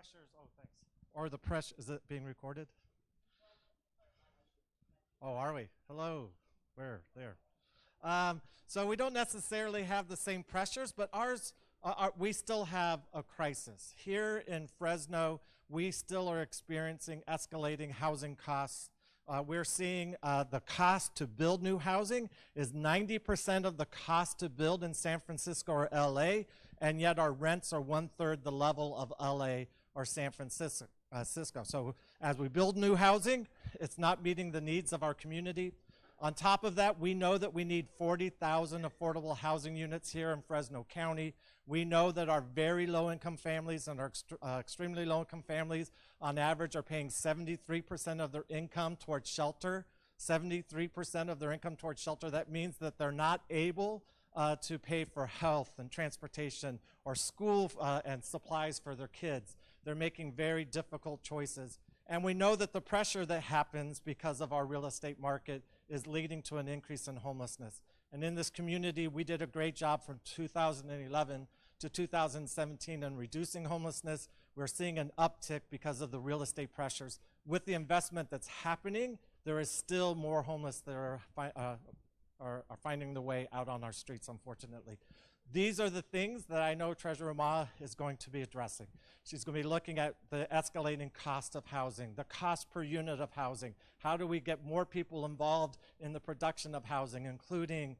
pressures, oh, thanks. Or the pressure, is it being recorded? Oh, are we? Hello, where, there. So we don't necessarily have the same pressures, but ours, we still have a crisis. Here in Fresno, we still are experiencing escalating housing costs. We're seeing the cost to build new housing is 90% of the cost to build in San Francisco or LA, and yet our rents are 1/3 the level of LA or San Francisco. So as we build new housing, it's not meeting the needs of our community. On top of that, we know that we need 40,000 affordable housing units here in Fresno County. We know that our very low-income families and our extremely low-income families, on average, are paying 73% of their income towards shelter. 73% of their income towards shelter. That means that they're not able to pay for health and transportation or school and supplies for their kids. They're making very difficult choices. And we know that the pressure that happens because of our real estate market is leading to an increase in homelessness. And in this community, we did a great job from 2011 to 2017 in reducing homelessness. We're seeing an uptick because of the real estate pressures. With the investment that's happening, there is still more homeless that are finding their way out on our streets, unfortunately. These are the things that I know Treasurer Ma is going to be addressing. She's going to be looking at the escalating cost of housing, the cost per unit of housing. How do we get more people involved in the production of housing, including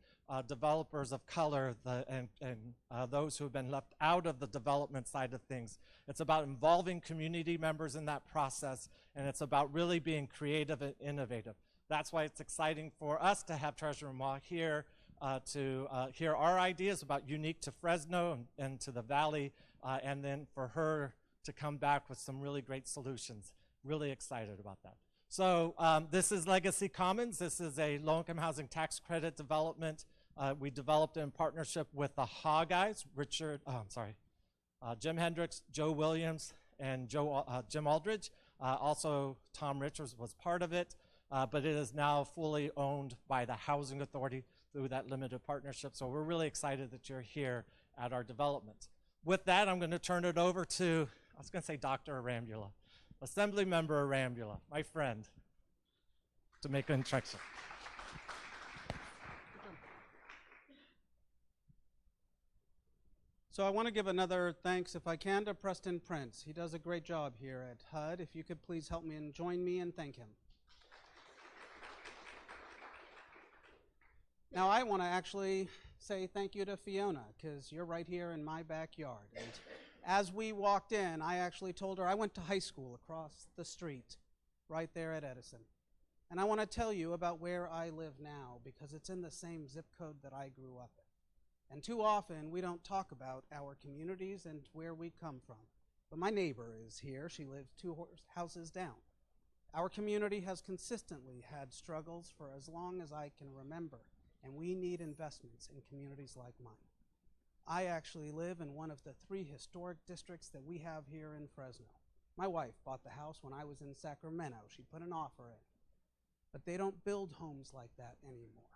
developers of color and those who have been left out of the development side of things. It's about involving community members in that process, and it's about really being creative and innovative. That's why it's exciting for us to have Treasurer Ma here to hear our ideas about unique to Fresno and to the Valley, and then for her to come back with some really great solutions. Really excited about that. So this is Legacy Commons. This is a low-income housing tax credit development. We developed it in partnership with the HA guys, Jim Hendricks, Joe Williams, and Jim Aldridge. Also, Tom Richards was part of it, but it is now fully owned by the Housing Authority through that limited partnership. So we're really excited that you're here at our development. With that, I'm going to turn it over to, I was going to say Dr. Arambula, Assembly Member Arambula, my friend, to make an introduction. So I want to give another thanks, if I can, to Preston Prince. He does a great job here at HUD. If you could please help me and join me and thank him. Now I want to actually say thank you to Fiona, because you're right here in my backyard. And as we walked in, I actually told her I went to high school across the street, right there at Edison. And I want to tell you about where I live now, because it's in the same zip code that I grew up in. And too often, we don't talk about our communities and where we come from. But my neighbor is here. She lives 2 houses down. Our community has consistently had struggles for as long as I can remember, and we need investments in communities like mine. I actually live in one of the 3 historic districts that we have here in Fresno. My wife bought the house when I was in Sacramento. She put an offer in. But they don't build homes like that anymore.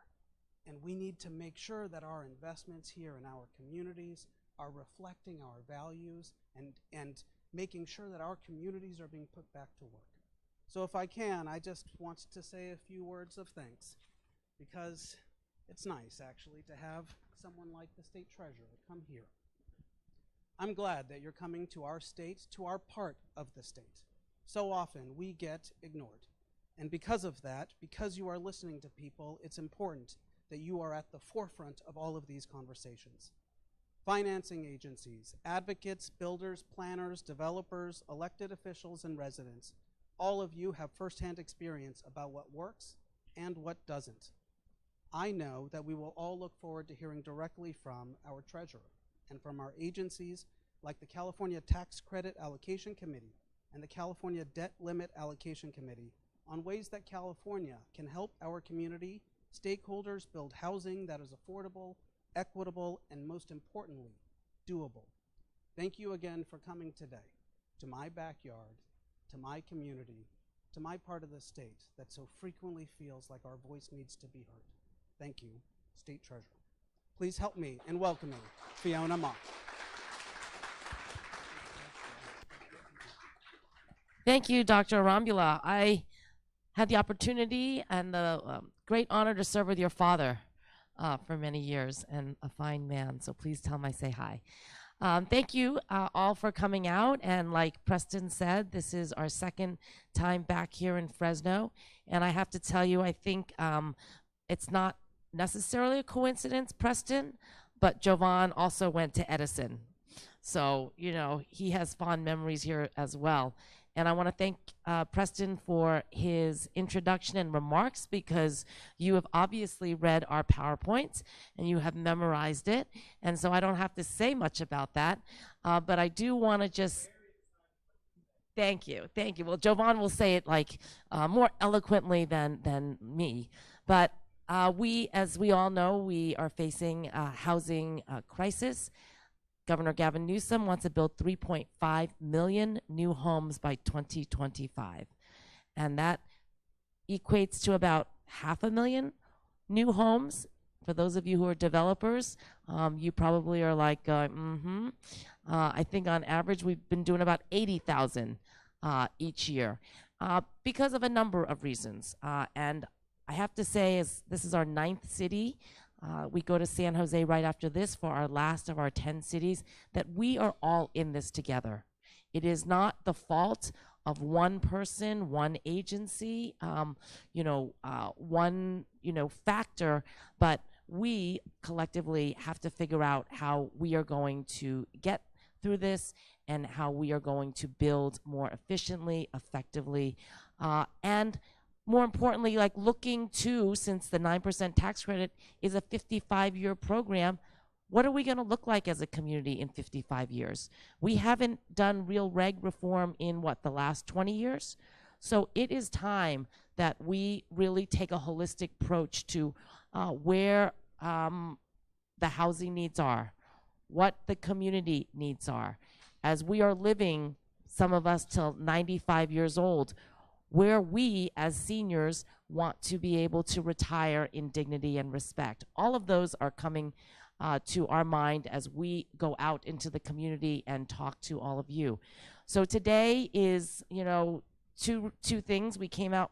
And we need to make sure that our investments here in our communities are reflecting our values and making sure that our communities are being put back to work. So if I can, I just want to say a few words of thanks, because it's nice, actually, to have someone like the state treasurer come here. I'm glad that you're coming to our state, to our part of the state. So often, we get ignored. And because of that, because you are listening to people, it's important that you are at the forefront of all of these conversations. Financing agencies, advocates, builders, planners, developers, elected officials, and residents, all of you have firsthand experience about what works and what doesn't. I know that we will all look forward to hearing directly from our treasurer and from our agencies like the California Tax Credit Allocation Committee and the California Debt Limit Allocation Committee on ways that California can help our community stakeholders build housing that is affordable, equitable, and most importantly, doable. Thank you again for coming today to my backyard, to my community, to my part of the state that so frequently feels like our voice needs to be heard. Thank you, State Treasurer. Please help me in welcoming Fiona Ma. Thank you, Dr. Arambula. I had the opportunity and the great honor to serve with your father for many years, and a fine man, so please tell him I say hi. Thank you all for coming out, and like Preston said, this is our second time back here in Fresno, and I have to tell you, I think it's not necessarily a coincidence, Preston, but Jovan also went to Edison. So, you know, he has fond memories here as well. And I want to thank Preston for his introduction and remarks, because you have obviously read our PowerPoints and you have memorized it. And so I don't have to say much about that. But I do want to just thank you. Thank you. Well, Jovan will say it like more eloquently than me. But we, as we all know, we are facing a housing crisis. Governor Gavin Newsom wants to build 3.5 million new homes by 2025. And that equates to about 500,000 new homes. For those of you who are developers, you probably are like, I think on average we've been doing about 80,000 each year because of a number of reasons. And I have to say, this is our 9th city. We go to San Jose right after this for our last of our 10 cities, that we are all in this together. It is not the fault of one person, one agency, one, factor, but we collectively have to figure out how we are going to get through this and how we are going to build more efficiently, effectively, and more importantly, like looking to, since the 9% tax credit is a 55-year program, what are we going to look like as a community in 55 years? We haven't done real reg reform in, the last 20 years? So it is time that we really take a holistic approach to where the housing needs are, what the community needs are. As we are living, some of us till 95 years old, where we as seniors want to be able to retire in dignity and respect. All of those are coming to our mind as we go out into the community and talk to all of you. So today is, two things. We came out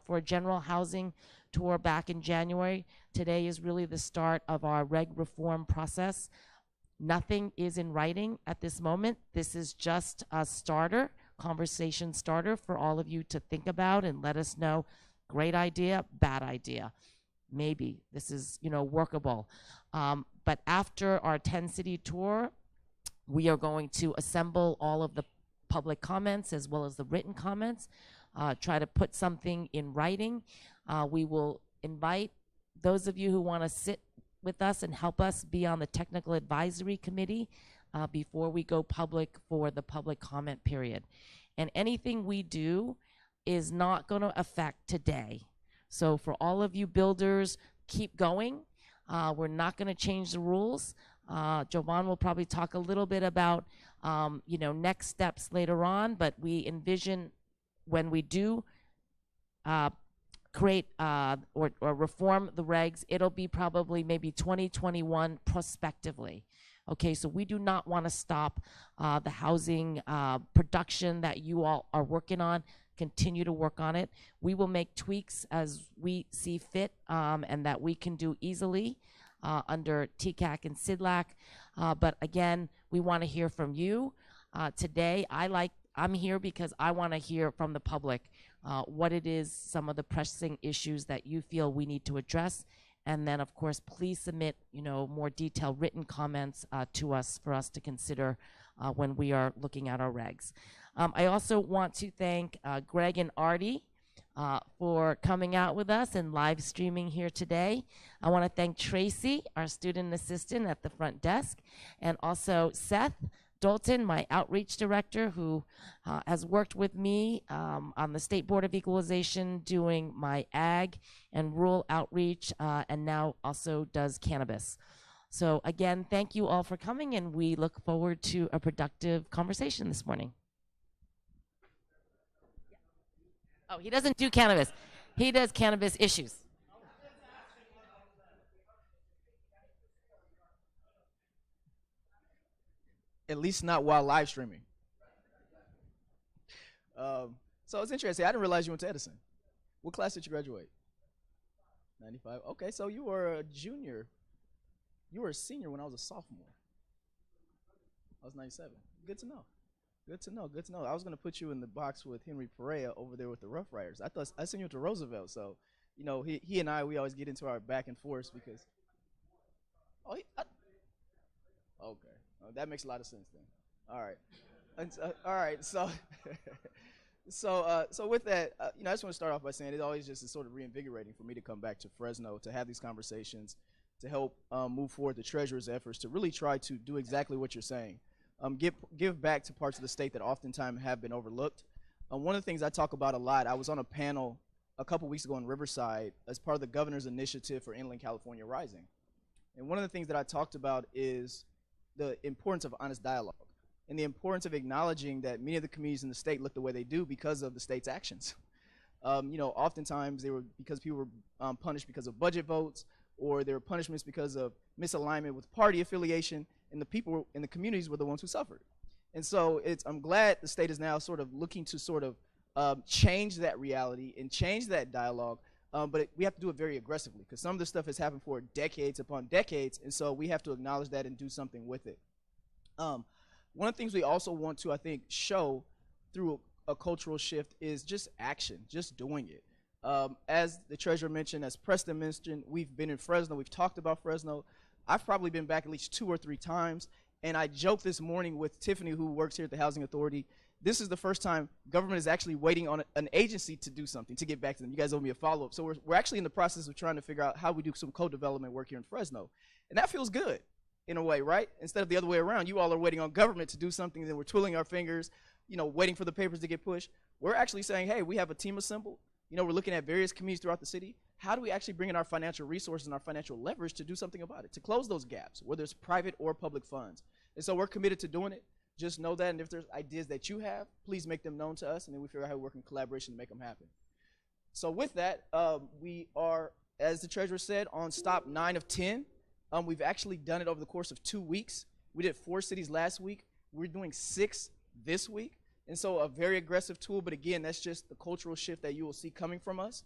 for a general housing tour back in January. Today is really the start of our reg reform process. Nothing is in writing at this moment. This is just a conversation starter for all of you to think about and let us know, great idea, bad idea. Maybe this is, workable. But after our 10-city tour, we are going to assemble all of the public comments as well as the written comments, try to put something in writing. We will invite those of you who want to sit with us and help us be on the technical advisory committee before we go public for the public comment period. And anything we do is not going to affect today. So for all of you builders, keep going. We're not going to change the rules. Jovan will probably talk a little bit about next steps later on, but we envision when we do create or reform the regs, it'll be probably maybe 2021 prospectively. Okay, so we do not want to stop the housing production that you all are working on. Continue to work on it. We will make tweaks as we see fit and that we can do easily under TCAC and CDLAC. But again, we want to hear from you. Today, I'm here because I want to hear from the public what it is, some of the pressing issues that you feel we need to address. And then, of course, please submit, more detailed written comments to us for us to consider when we are looking at our regs. I also want to thank Greg and Artie for coming out with us and live streaming here today. I want to thank Tracy, our student assistant at the front desk, and also Seth Dalton, my outreach director, who has worked with me on the State Board of Equalization doing my ag and rural outreach, and now also does cannabis. So again, thank you all for coming, and we look forward to a productive conversation this morning. Oh, he doesn't do cannabis. He does cannabis issues. At least not while live streaming. So it's interesting. I didn't realize you went to Edison. What class did you graduate? 95. Okay, so you were a junior. You were a senior when I was a sophomore. I was 97. Good to know. Good to know. Good to know. I was going to put you in the box with Henry Perea over there with the Rough Riders. I sent you to Roosevelt, so you know he and I, we always get into our back and forth because. Oh, okay. That makes a lot of sense then. All right. All right. So. So with that, you know, I just want to start off by saying it always just is sort of reinvigorating for me to come back to Fresno to have these conversations, to help move forward the Treasurer's efforts to really try to do exactly what you're saying, give back to parts of the state that oftentimes have been overlooked. One of the things I talk about a lot, I was on a panel a couple weeks ago in Riverside as part of the governor's initiative for Inland California Rising, and one of the things that I talked about is the importance of honest dialogue, and the importance of acknowledging that many of the communities in the state look the way they do because of the state's actions. You know, oftentimes they were because people were punished because of budget votes, or there were punishments because of misalignment with party affiliation, and the people in the communities were the ones who suffered. And so I'm glad the state is now sort of looking to sort of change that reality and change that dialogue, but we have to do it very aggressively because some of this stuff has happened for decades upon decades, and so we have to acknowledge that and do something with it. One of the things we also want to, I think, show through a cultural shift is just action, just doing it. As the treasurer mentioned, as Preston mentioned, we've been in Fresno. We've talked about Fresno. I've probably been back at least 2 or 3 times, and I joked this morning with Tiffany, who works here at the Housing Authority. This is the first time government is actually waiting on an agency to do something, to get back to them. You guys owe me a follow-up. So we're actually in the process of trying to figure out how we do some co-development work here in Fresno, and that feels good. In a way, right? Instead of the other way around, you all are waiting on government to do something, then we're twiddling our fingers, you know, waiting for the papers to get pushed. We're actually saying, hey, we have a team assembled. You know, we're looking at various communities throughout the city. How do we actually bring in our financial resources and our financial leverage to do something about it, to close those gaps, whether it's private or public funds? And so we're committed to doing it. Just know that, and if there's ideas that you have, please make them known to us, and then we figure out how we work in collaboration to make them happen. So with that, we are, as the treasurer said, on stop 9 of 10. We've actually done it over the course of 2 weeks. We did 4 cities last week. We're doing 6 this week. And so a very aggressive tool, but again, that's just the cultural shift that you will see coming from us.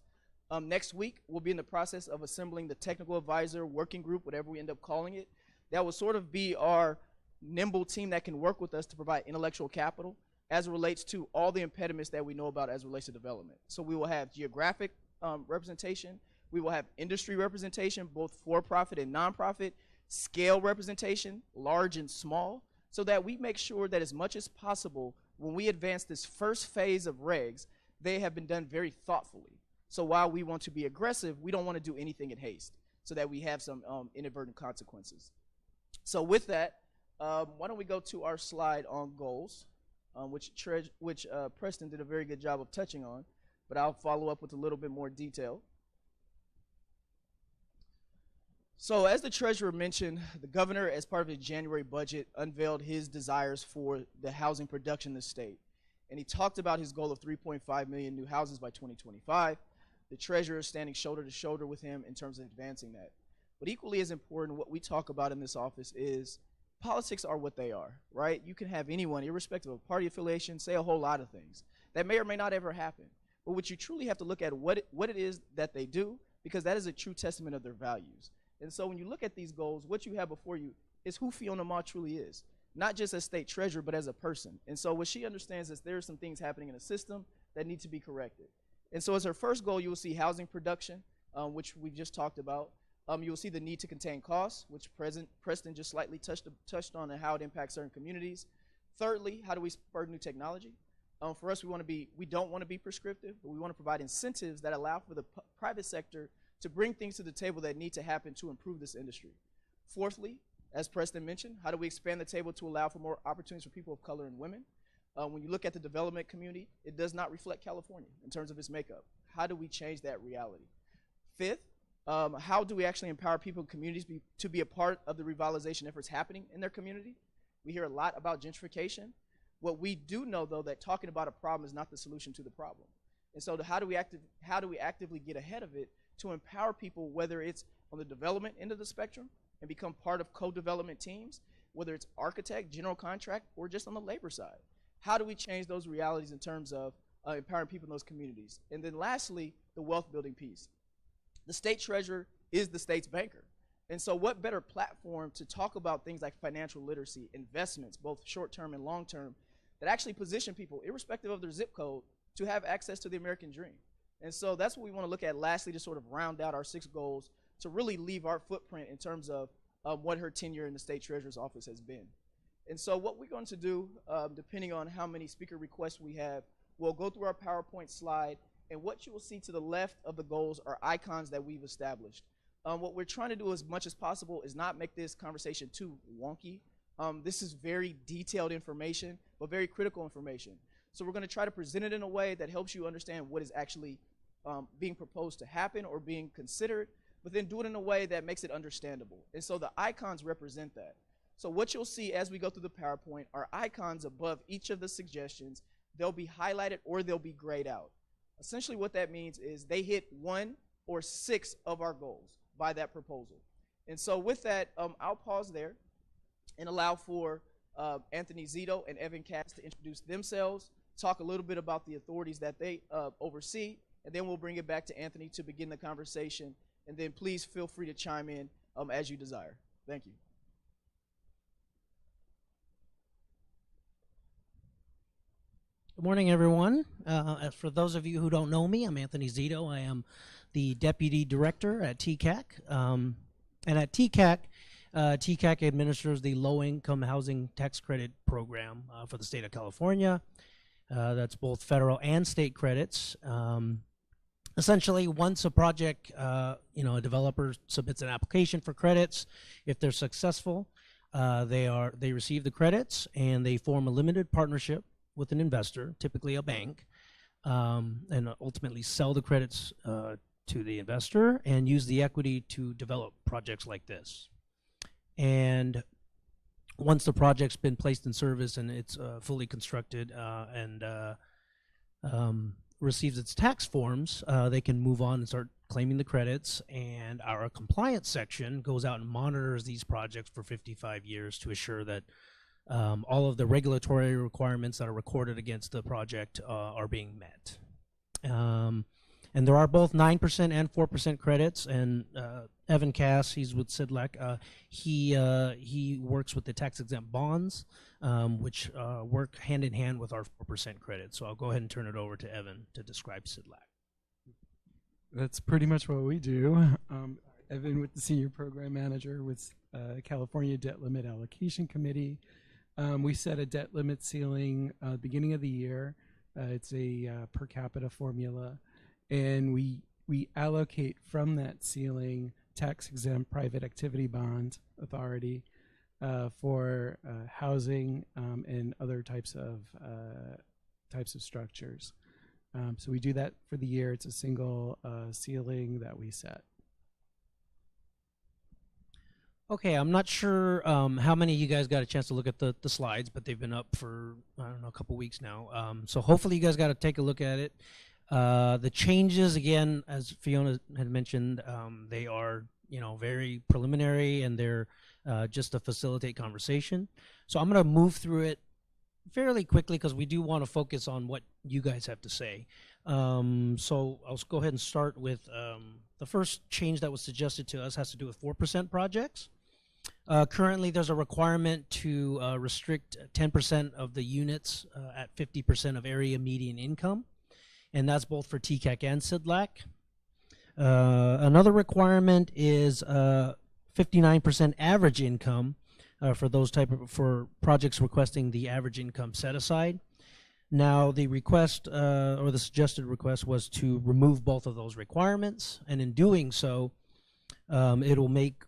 Next week, we'll be in the process of assembling the technical advisor working group, whatever we end up calling it. That will sort of be our nimble team that can work with us to provide intellectual capital as it relates to all the impediments that we know about as it relates to development. So we will have geographic representation. We will have industry representation, both for-profit and nonprofit, scale representation, large and small, so that we make sure that as much as possible, when we advance this first phase of regs, they have been done very thoughtfully. So while we want to be aggressive, we don't want to do anything in haste so that we have some inadvertent consequences. So with that, why don't we go to our slide on goals, which Preston did a very good job of touching on, but I'll follow up with a little bit more detail. So as the treasurer mentioned, the governor, as part of his January budget, unveiled his desires for the housing production in the state. And he talked about his goal of 3.5 million new houses by 2025. The treasurer is standing shoulder to shoulder with him in terms of advancing that. But equally as important, what we talk about in this office is politics are what they are, right? You can have anyone, irrespective of party affiliation, say a whole lot of things that may or may not ever happen. But what you truly have to look at what it is that they do, because that is a true testament of their values. And so when you look at these goals, what you have before you is who Fiona Ma truly is, not just as state treasurer, but as a person. And so what she understands is there are some things happening in the system that need to be corrected. And so as her first goal, you will see housing production, which we've just talked about. You will see the need to contain costs, which Preston just slightly touched on and how it impacts certain communities. Thirdly, how do we spur new technology? For us, we don't want to be prescriptive, but we want to provide incentives that allow for the private sector to bring things to the table that need to happen to improve this industry. Fourthly, as Preston mentioned, how do we expand the table to allow for more opportunities for people of color and women? When you look at the development community, it does not reflect California in terms of its makeup. How do we change that reality? Fifth, how do we actually empower people and communities to be a part of the revitalization efforts happening in their community? We hear a lot about gentrification. What we do know, though, that talking about a problem is not the solution to the problem. And so how do we actively get ahead of it to empower people, whether it's on the development end of the spectrum and become part of co-development teams, whether it's architect, general contract, or just on the labor side? How do we change those realities in terms of empowering people in those communities. And then lastly, the wealth building piece. The state treasurer is the state's banker. And so what better platform to talk about things like financial literacy, investments, both short-term and long-term, that actually position people, irrespective of their zip code, to have access to the American dream. And so that's what we want to look at lastly to sort of round out our 6 goals, to really leave our footprint in terms of what her tenure in the state treasurer's office has been. And so what we're going to do, depending on how many speaker requests we have, we'll go through our PowerPoint slide, and what you will see to the left of the goals are icons that we've established. What we're trying to do as much as possible is not make this conversation too wonky. This is very detailed information, but very critical information. So we're going to try to present it in a way that helps you understand what is actually being proposed to happen or being considered, but then do it in a way that makes it understandable. And so the icons represent that. So what you'll see as we go through the PowerPoint are icons above each of the suggestions. They'll be highlighted or they'll be grayed out. Essentially what that means is they hit 1 or 6 of our goals by that proposal. And so with that, I'll pause there and allow for Anthony Zito and Evan Cass to introduce themselves, talk a little bit about the authorities that they oversee, and then we'll bring it back to Anthony to begin the conversation. And then please feel free to chime in as you desire. Thank you. Good morning, everyone. For those of you who don't know me, I'm Anthony Zito. I am the Deputy Director at TCAC. And at TCAC, TCAC administers the Low-Income Housing Tax Credit Program for the state of California. That's both federal and state credits. Essentially, once a project, a developer submits an application for credits, if they're successful, they receive the credits and they form a limited partnership with an investor, typically a bank, and ultimately sell the credits to the investor and use the equity to develop projects like this. And once the project's been placed in service and it's fully constructed and receives its tax forms, they can move on and start claiming the credits. And our compliance section goes out and monitors these projects for 55 years to assure that all of the regulatory requirements that are recorded against the project are being met. And there are both 9% and 4% credits. And Evan Cass, he's with CDLAC. He works with the tax-exempt bonds, which work hand in hand with our 4% credit. So I'll go ahead and turn it over to Evan to describe CDLAC. That's pretty much what we do. Evan with the Senior Program Manager with California Debt Limit Allocation Committee. We set a debt limit ceiling beginning of the year. It's a per capita formula. And we allocate from that ceiling tax-exempt private activity bond authority for housing and other types of structures. So we do that for the year. It's a single ceiling that we set. Okay, I'm not sure how many of you guys got a chance to look at the slides, but they've been up for, I don't know, a couple weeks now. So hopefully you guys got to take a look at it. The changes, again, as Fiona had mentioned, they are, very preliminary, and they're just to facilitate conversation. So I'm going to move through it fairly quickly because we do want to focus on what you guys have to say. So I'll go ahead and start with the first change that was suggested to us has to do with 4% projects. Currently, there's a requirement to restrict 10% of the units at 50% of area median income, and that's both for TCAC and CDLAC. Another requirement is 59% average income for those for projects requesting the average income set aside. Now, the request or the suggested request was to remove both of those requirements, and in doing so, it'll make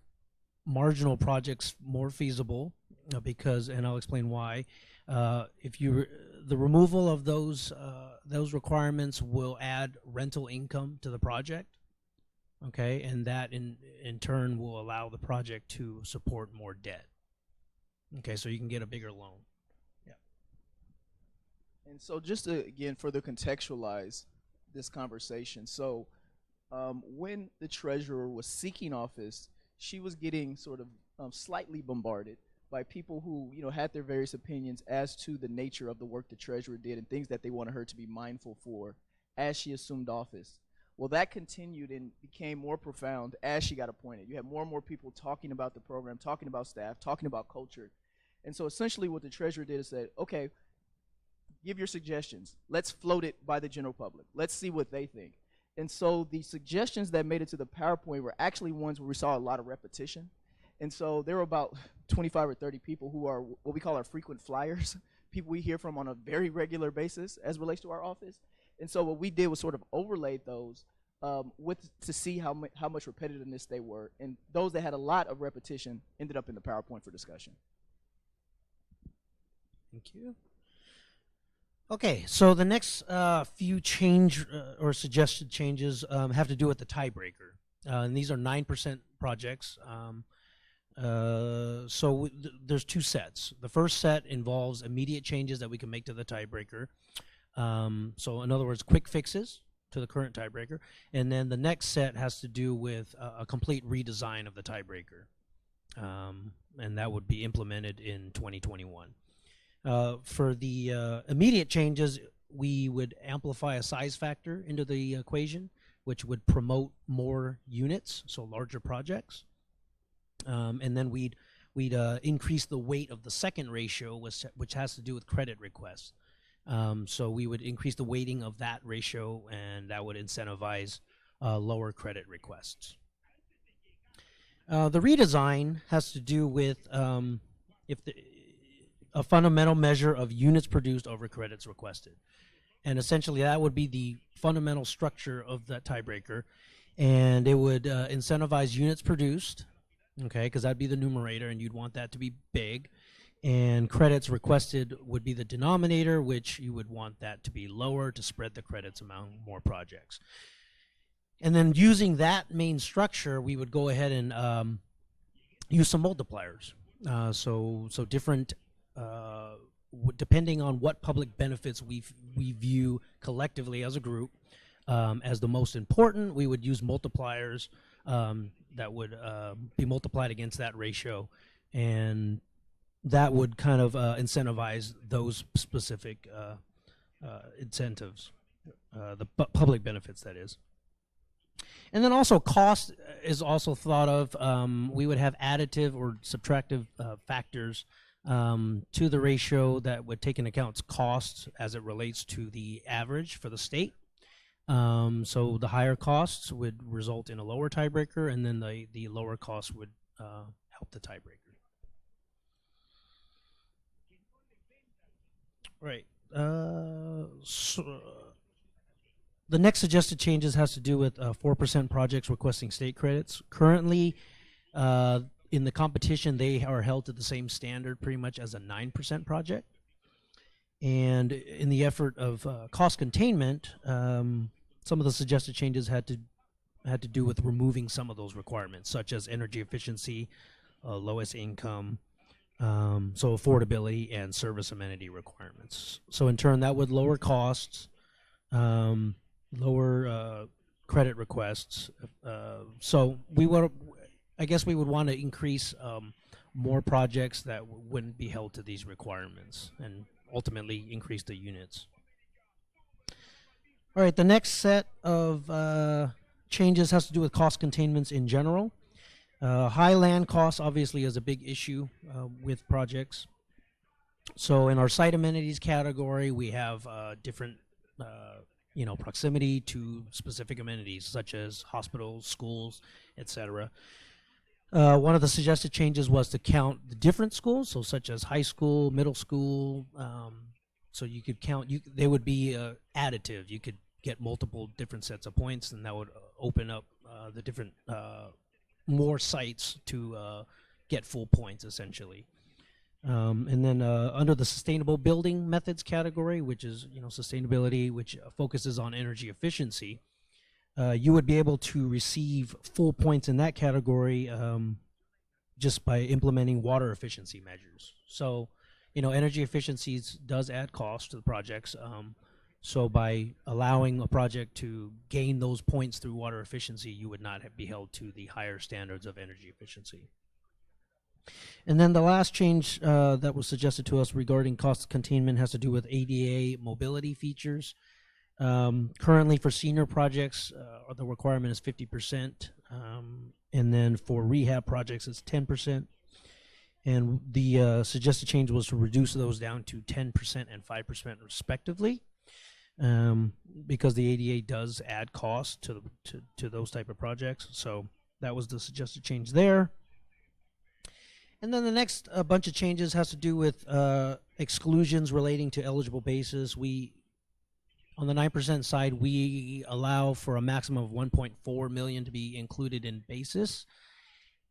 marginal projects more feasible because, and I'll explain why. The removal of those requirements will add rental income to the project, okay, and that in turn will allow the project to support more debt. Okay, so you can get a bigger loan. Yeah. And so just to, again, further contextualize this conversation, so when the treasurer was seeking office, she was getting sort of slightly bombarded by people who, you know, had their various opinions as to the nature of the work the treasurer did and things that they wanted her to be mindful for as she assumed office. Well, that continued and became more profound as she got appointed. You had more and more people talking about the program, talking about staff, talking about culture. And so essentially what the treasurer did is said, okay, give your suggestions. Let's float it by the general public. Let's see what they think. And so the suggestions that made it to the PowerPoint were actually ones where we saw a lot of repetition. And so there were about 25 or 30 people who are what we call our frequent flyers, people we hear from on a very regular basis as relates to our office. And so what we did was sort of overlaid those to see how much repetitiveness they were. And those that had a lot of repetition ended up in the PowerPoint for discussion. Thank you. Okay, so the next few change or suggested changes have to do with the tiebreaker. And these are 9% projects. There's two sets. The first set involves immediate changes that we can make to the tiebreaker. So in other words, quick fixes to the current tiebreaker. And then the next set has to do with a complete redesign of the tiebreaker. And that would be implemented in 2021. For the immediate changes, we would amplify a size factor into the equation, which would promote more units, so larger projects. And then we'd increase the weight of the second ratio, which has to do with credit requests. So we would increase the weighting of that ratio, and that would incentivize lower credit requests. The redesign has to do with a fundamental measure of units produced over credits requested. And essentially that would be the fundamental structure of that tiebreaker. And it would incentivize units produced, okay, because that'd be the numerator and you'd want that to be big. And credits requested would be the denominator, which you would want that to be lower to spread the credits among more projects. And then using that main structure, we would go ahead and use some multipliers. So different depending on what public benefits we view collectively as a group as the most important, we would use multipliers that would be multiplied against that ratio, and that would kind of incentivize those specific incentives, the public benefits, that is. And then also cost is also thought of. We would have additive or subtractive factors to the ratio that would take into account costs as it relates to the average for the state. So the higher costs would result in a lower tiebreaker, and then the lower costs would help the tiebreaker. Right. So the next suggested changes has to do with 4% projects requesting state credits. Currently, in the competition, they are held to the same standard pretty much as a 9% project. And in the effort of cost containment, some of the suggested changes had to do with removing some of those requirements, such as energy efficiency, lowest income, so affordability and service amenity requirements. So in turn, that would lower costs, lower credit requests. So I guess we would want to increase more projects that wouldn't be held to these requirements and ultimately increase the units. All right, the next set of changes has to do with cost containments in general. High land costs obviously is a big issue with projects. So in our site amenities category, we have different proximity to specific amenities such as hospitals, schools, etc. One of the suggested changes was to count the different schools, so such as high school, middle school. So you could count, they would be additive. You could get multiple different sets of points, and that would open up the different, more sites to get full points, essentially. And then under the sustainable building methods category, which is sustainability, which focuses on energy efficiency, you would be able to receive full points in that category just by implementing water efficiency measures. So, energy efficiencies does add cost to the projects. So by allowing a project to gain those points through water efficiency, you would not be held to the higher standards of energy efficiency. And then the last change that was suggested to us regarding cost containment has to do with ADA mobility features. Currently, for senior projects, the requirement is 50%, and then for rehab projects, it's 10%. And the suggested change was to reduce those down to 10% and 5% respectively, because the ADA does add cost to those type of projects. So that was the suggested change there. And then the next bunch of changes has to do with exclusions relating to eligible bases. On the 9% side, we allow for a maximum of 1.4 million to be included in basis.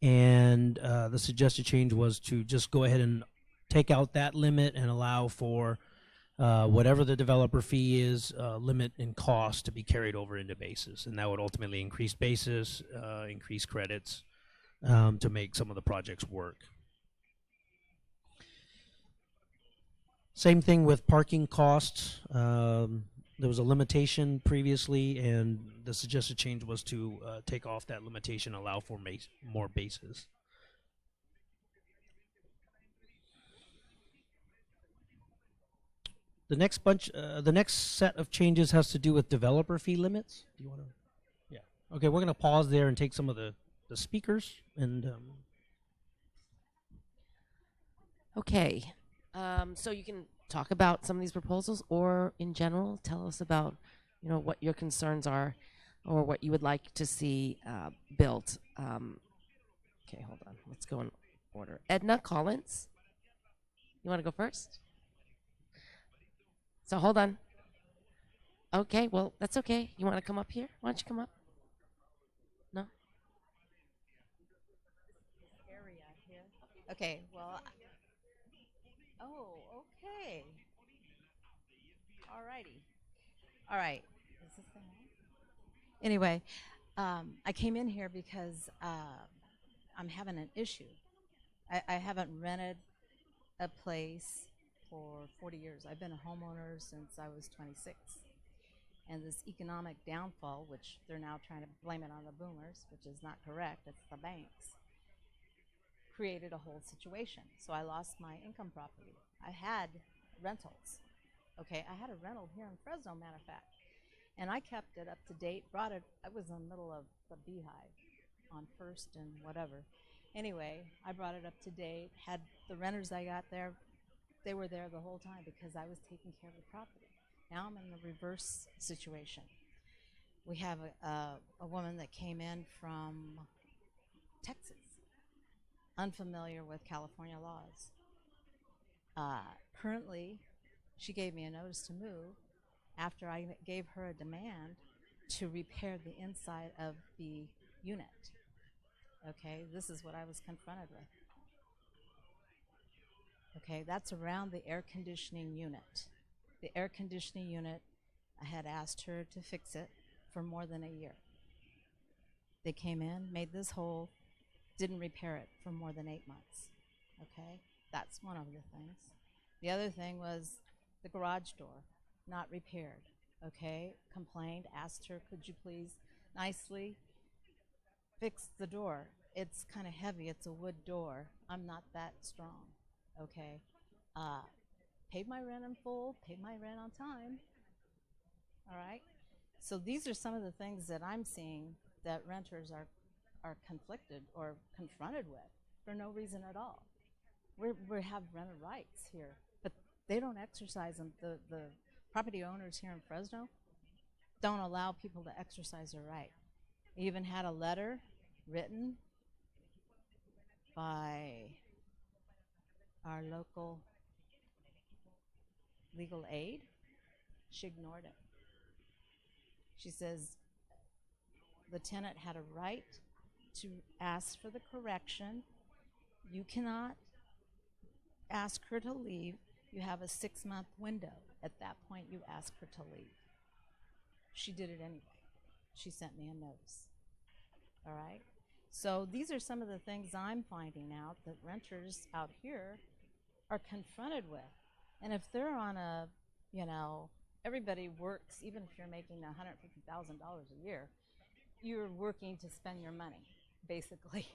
And the suggested change was to just go ahead and take out that limit and allow for whatever the developer fee is, limit in cost to be carried over into basis. And that would ultimately increase basis, increase credits to make some of the projects work. Same thing with parking costs. There was a limitation previously, and the suggested change was to take off that limitation, allow for more bases. The next set of changes has to do with developer fee limits. Do you want to? Yeah. Okay, we're going to pause there and take some of the speakers and. Okay. So you can talk about some of these proposals, or in general, tell us about, what your concerns are, or what you would like to see built. Okay, hold on. Let's go in order. Edna Collins, you want to go first? So hold on. Okay, well, that's okay. You want to come up here? Why don't you come up? No? Area here. Okay, well, okay. Alrighty. All right. Is this thing on? Anyway, I came in here because I'm having an issue. I haven't rented a place for 40 years. I've been a homeowner since I was 26. And this economic downfall, which they're now trying to blame it on the boomers, which is not correct, it's the banks, created a whole situation. So I lost my income property. I had rentals. Okay, I had a rental here in Fresno, matter of fact. And I kept it up to date, I was in the middle of the beehive on First and whatever. Anyway, I brought it up to date, had the renters I got there, they were there the whole time because I was taking care of the property. Now I'm in the reverse situation. We have a woman that came in from Texas, unfamiliar with California laws. Currently, she gave me a notice to move after I gave her a demand to repair the inside of the unit. Okay, this is what I was confronted with. Okay, that's around the air conditioning unit. The air conditioning unit, I had asked her to fix it for more than a year. They came in, made this hole, didn't repair it for more than 8 months. Okay, that's one of the things. The other thing was the garage door, not repaired. Okay, complained, asked her, could you please nicely fix the door? It's kind of heavy, it's a wood door. I'm not that strong. Okay, paid my rent in full, paid my rent on time. All right, so these are some of the things that I'm seeing that renters are conflicted or confronted with for no reason at all. We have renter rights here, but they don't exercise them. The property owners here in Fresno don't allow people to exercise their right. I even had a letter written by our local legal aid. She ignored it. She says the tenant had a right to ask for the correction. You cannot ask her to leave. You have a 6-month window. At that point, you ask her to leave. She did it anyway. She sent me a notice. All right? So these are some of the things I'm finding out that renters out here are confronted with. And if they're on a, everybody works, even if you're making $150,000 a year, you're working to spend your money, basically,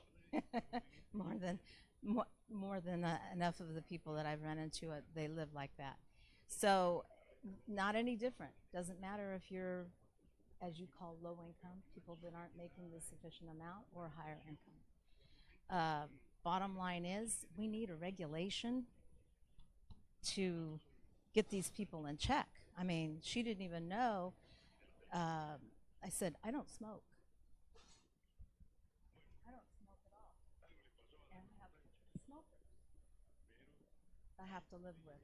more than more than enough of the people that I've run into, they live like that. So not any different. Doesn't matter if you're, as you call, low income, people that aren't making the sufficient amount, or higher income. Bottom line is, we need a regulation to get these people in check. I mean, she didn't even know. I said, I don't smoke. I don't smoke at all. And have smokers I have to live with.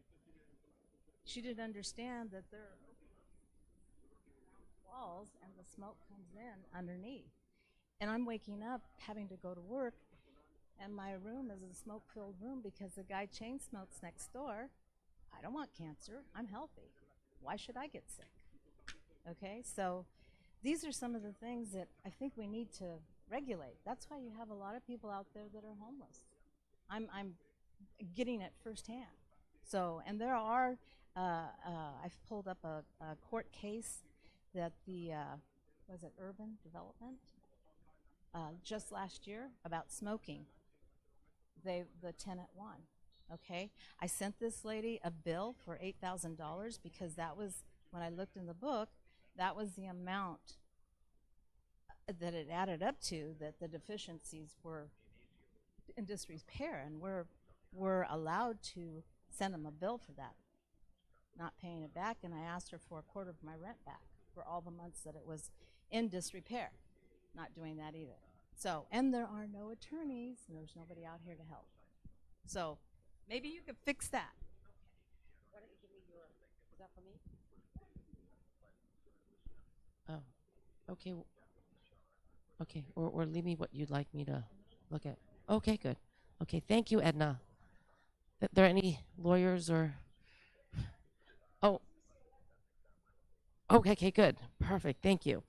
She didn't understand that there are walls and the smoke comes in underneath. And I'm waking up having to go to work, and my room is a smoke-filled room because the guy chain smokes next door. I don't want cancer. I'm healthy. Why should I get sick? Okay, so these are some of the things that I think we need to regulate. That's why you have a lot of people out there that are homeless. I'm getting it firsthand. So, and there are, I've pulled up a court case that the, was it Urban Development? Just last year about smoking. The tenant won. Okay, I sent this lady a bill for $8,000 because that was, when I looked in the book, that was the amount that it added up to, that the deficiencies were in disrepair, and we're allowed to send them a bill for that, not paying it back. And I asked her for a quarter of my rent back for all the months that it was in disrepair. Not doing that either. So, and there are no attorneys, and there's nobody out here to help. So maybe you could fix that. Why don't you give me your, is that for me? Oh, okay. Okay, or leave me what you'd like me to look at. Okay, good. Okay, thank you, Edna. There any lawyers or? Oh. Okay, good. Perfect, thank you.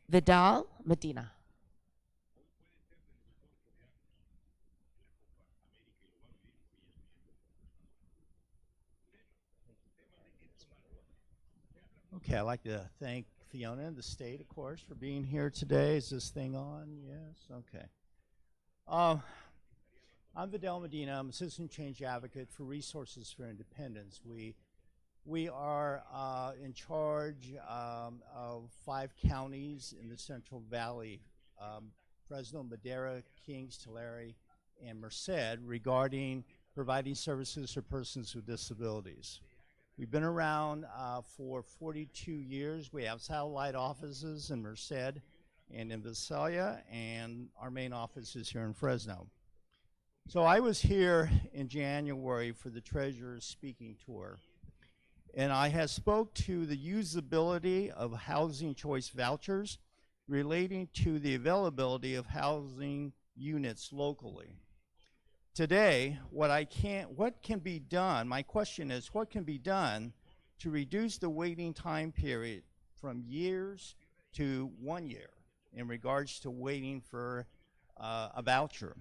Vidal Medina. Okay, I'd like to thank Fiona and the state, of course, for being here today. Is this thing on? Yes? Okay. I'm Vidal Medina. I'm a citizen change advocate for Resources for Independence. We are in charge of 5 counties in the Central Valley, Fresno, Madera, Kings, Tulare, and Merced, regarding providing services for persons with disabilities. We've been around for 42 years. We have satellite offices in Merced and in Visalia, and our main office is here in Fresno. So I was here in January for the Treasurer's speaking tour, and I had spoke to the usability of housing choice vouchers relating to the availability of housing units locally. Today, what can be done, my question is, what can be done to reduce the waiting time period from years to 1 year in regards to waiting for a voucher?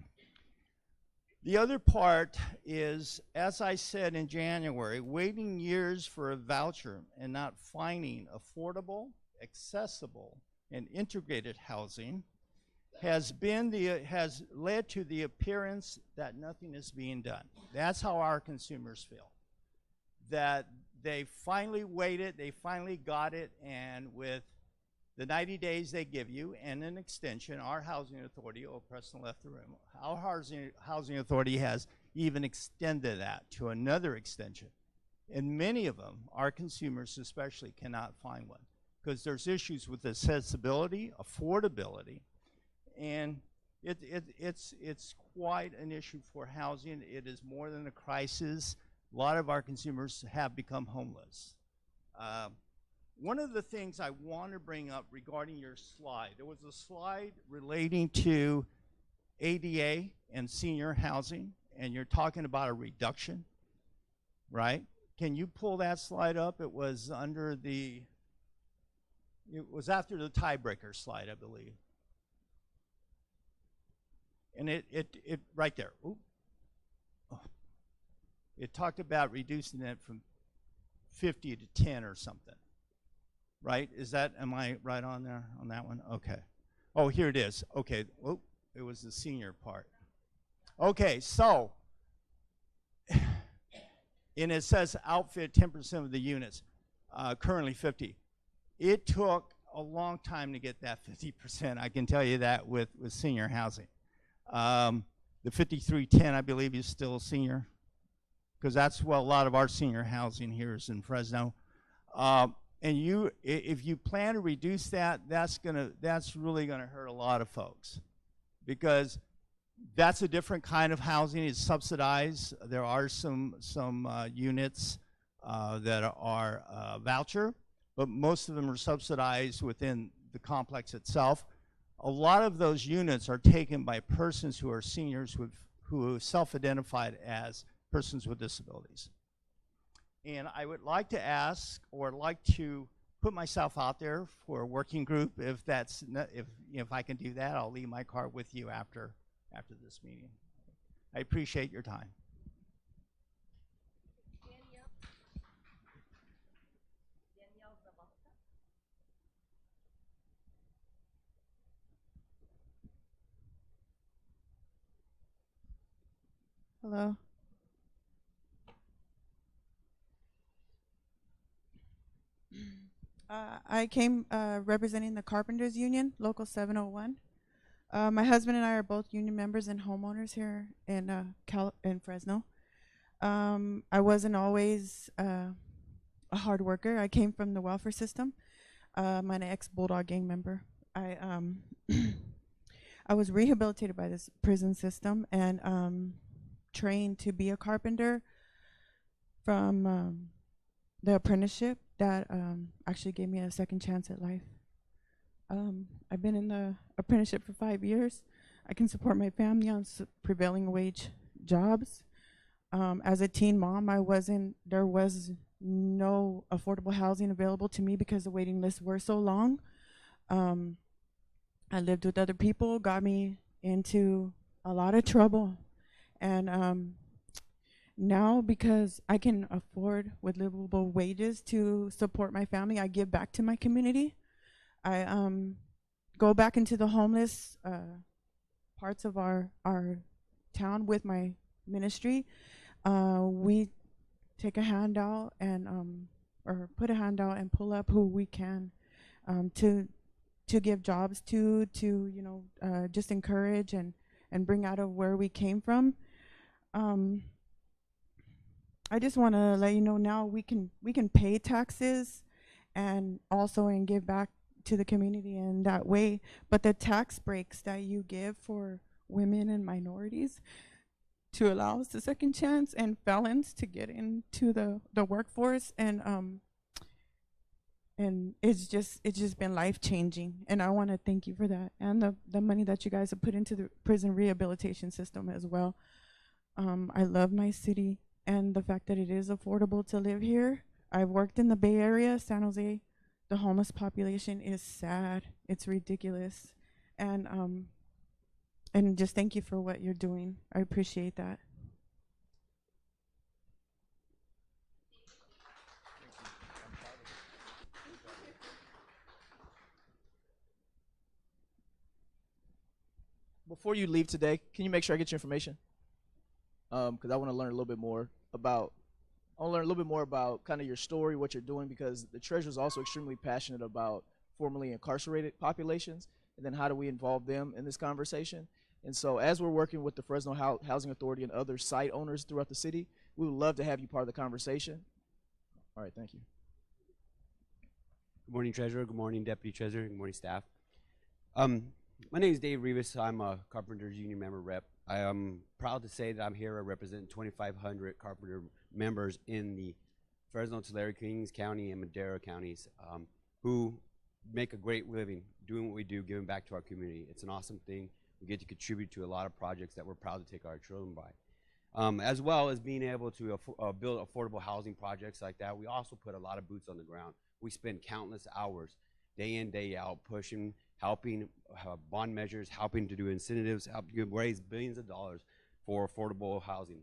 The other part is, as I said in January, waiting years for a voucher and not finding affordable, accessible, and integrated housing has led to the appearance that nothing is being done. That's how our consumers feel. That they finally waited, they finally got it, and with the 90 days they give you and an extension, our housing authority, oh, Preston left the room, our housing authority has even extended that to another extension. And many of them, our consumers especially, cannot find one because there's issues with accessibility, affordability, and it's quite an issue for housing. It is more than a crisis. A lot of our consumers have become homeless. One of the things I want to bring up regarding your slide, there was a slide relating to ADA and senior housing, and you're talking about a reduction, right? Can you pull that slide up? It was after the tiebreaker slide, I believe. And it right there. Ooh. Oh. It talked about reducing it from 50 to 10 or something. Right? Am I right on there on that one? Okay. Oh, here it is. Okay. Oh, it was the senior part. Okay, so, and it says outfit 10% of the units, currently 50. It took a long time to get that 50%. I can tell you that with senior housing. The 5310, I believe, is still senior, because that's what a lot of our senior housing here is in Fresno. And if you plan to reduce that, that's really gonna hurt a lot of folks, because that's a different kind of housing. It's subsidized. There are some units that are voucher, but most of them are subsidized within the complex itself. A lot of those units are taken by persons who are seniors who self-identified as persons with disabilities. And I would like to ask, or like to put myself out there for a working group. If I can do that, I'll leave my card with you after this meeting. I appreciate your time. Hello. I came representing the Carpenters Union, Local 701. My husband and I are both union members and homeowners here in Fresno. I wasn't always a hard worker. I came from the welfare system. I'm an ex-Bulldog gang member. I was rehabilitated by this prison system and trained to be a carpenter from the apprenticeship that actually gave me a second chance at life. I've been in the apprenticeship for 5 years. I can support my family on prevailing wage jobs. As a teen mom, there was no affordable housing available to me because the waiting lists were so long. I lived with other people, got me into a lot of trouble. And now, because I can afford with livable wages to support my family, I give back to my community. I go back into the homeless parts of our town with my ministry. We take a handout and or put a handout and pull up who we can to give jobs to just encourage and bring out of where we came from. I just want to let you know now we can pay taxes and give back to the community in that way. But the tax breaks that you give for women and minorities to allow us a second chance and felons to get into the workforce and it's just been life-changing, and I want to thank you for that, and the money that you guys have put into the prison rehabilitation system as well. I love my city and the fact that it is affordable to live here. I've worked in the Bay Area, San Jose. The homeless population is sad. It's ridiculous, and just thank you for what you're doing. I appreciate that. Before you leave today, can you make sure I get your information? Because I want to learn a little bit more about. I want to learn a little bit more about kind of your story, what you're doing, because the treasurer is also extremely passionate about formerly incarcerated populations, and then how do we involve them in this conversation. And so as we're working with the Fresno Housing Authority and other site owners throughout the city, we would love to have you part of the conversation. All right, thank you. Good morning, Treasurer. Good morning, Deputy Treasurer. Good morning, staff. My name is Dave Rivas. I'm a Carpenters Union member rep. I am proud to say that I'm here representing 2,500 Carpenter members in the Fresno, Tulare, Kings County, and Madero counties who make a great living doing what we do, giving back to our community. It's an awesome thing. We get to contribute to a lot of projects that we're proud to take our children by. As well as being able to build affordable housing projects like that, we also put a lot of boots on the ground. We spend countless hours, day in, day out, pushing, helping bond measures, helping to do incentives, helping raise billions of dollars for affordable housing.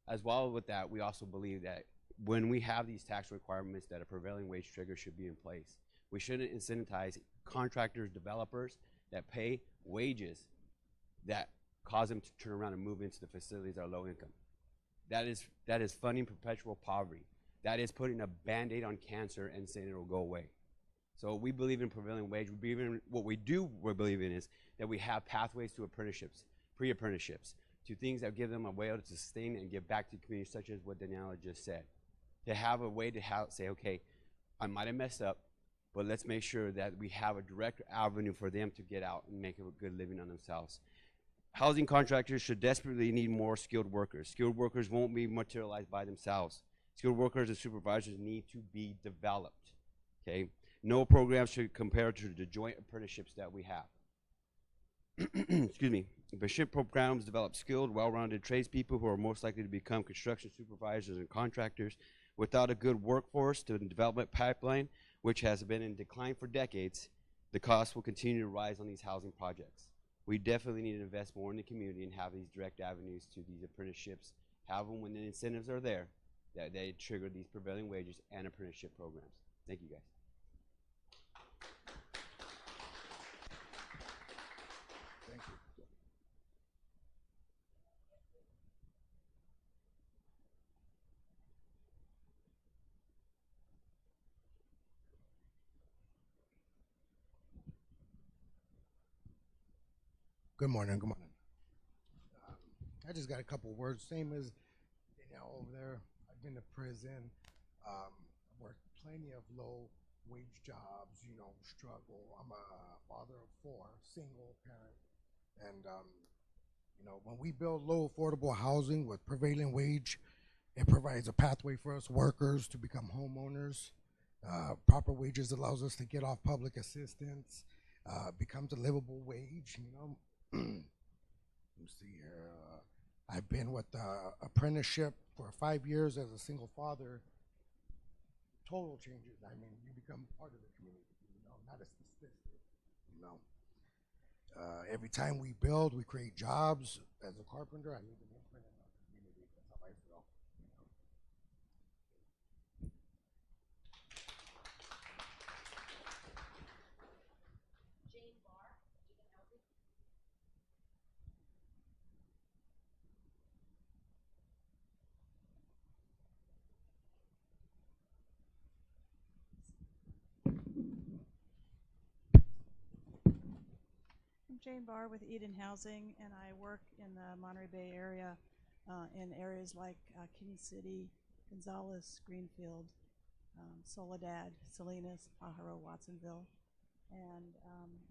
As well with that, we also believe that when we have these tax requirements, that a prevailing wage trigger should be in place. We shouldn't incentivize contractors, developers that pay wages that cause them to turn around and move into the facilities that are low income. That is funding perpetual poverty. That is putting a Band-Aid on cancer and saying it will go away. So we believe in prevailing wage. We believe in what we believe in is that we have pathways to apprenticeships, pre-apprenticeships, to things that give them a way to sustain and give back to the community, such as what Daniela just said. To have a way to say, okay, I might have messed up, but let's make sure that we have a direct avenue for them to get out and make a good living on themselves. Housing contractors should desperately need more skilled workers. Skilled workers won't be materialized by themselves. Skilled workers and supervisors need to be developed, okay? No program should compare to the joint apprenticeships that we have. Excuse me. Apprenticeship programs develop skilled, well-rounded tradespeople who are most likely to become construction supervisors and contractors. Without a good workforce to the development pipeline, which has been in decline for decades, the costs will continue to rise on these housing projects. We definitely need to invest more in the community and have these direct avenues to these apprenticeships, have them when the incentives are there, that they trigger these prevailing wages and apprenticeship programs. Thank you, guys. Thank you. Good morning. Good morning. I just got a couple words. Same as over there. I've been to prison. Worked plenty of low wage jobs. Struggle. I'm a father of 4, single parent, and when we build low affordable housing with prevailing wage, it provides a pathway for us workers to become homeowners. Proper wages allows us to get off public assistance. Becomes a livable wage. Let me see here. I've been with apprenticeship for 5 years as a single father. Total changes. I mean, you become part of the community, not a statistic, Every time we build, we create jobs. As a carpenter, I leave an imprint in our community. That's how I feel. Jane Barr with Eden Housing, and I work in the Monterey Bay area in areas like King City, Gonzales, Greenfield, Soledad, Salinas, Pajaro, Watsonville, and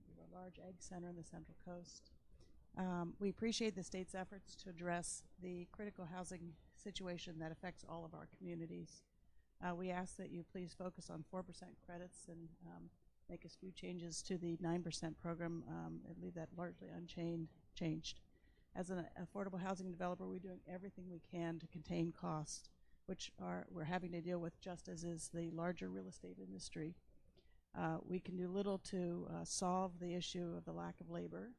we have a large egg center in the Central Coast. We appreciate the state's efforts to address the critical housing situation that affects all of our communities. We ask that you please focus on 4% credits and make a few changes to the 9% program and leave that largely unchanged. As an affordable housing developer, we're doing everything we can to contain costs, which we're having to deal with just as is the larger real estate industry. We can do little to solve the issue of the lack of labor.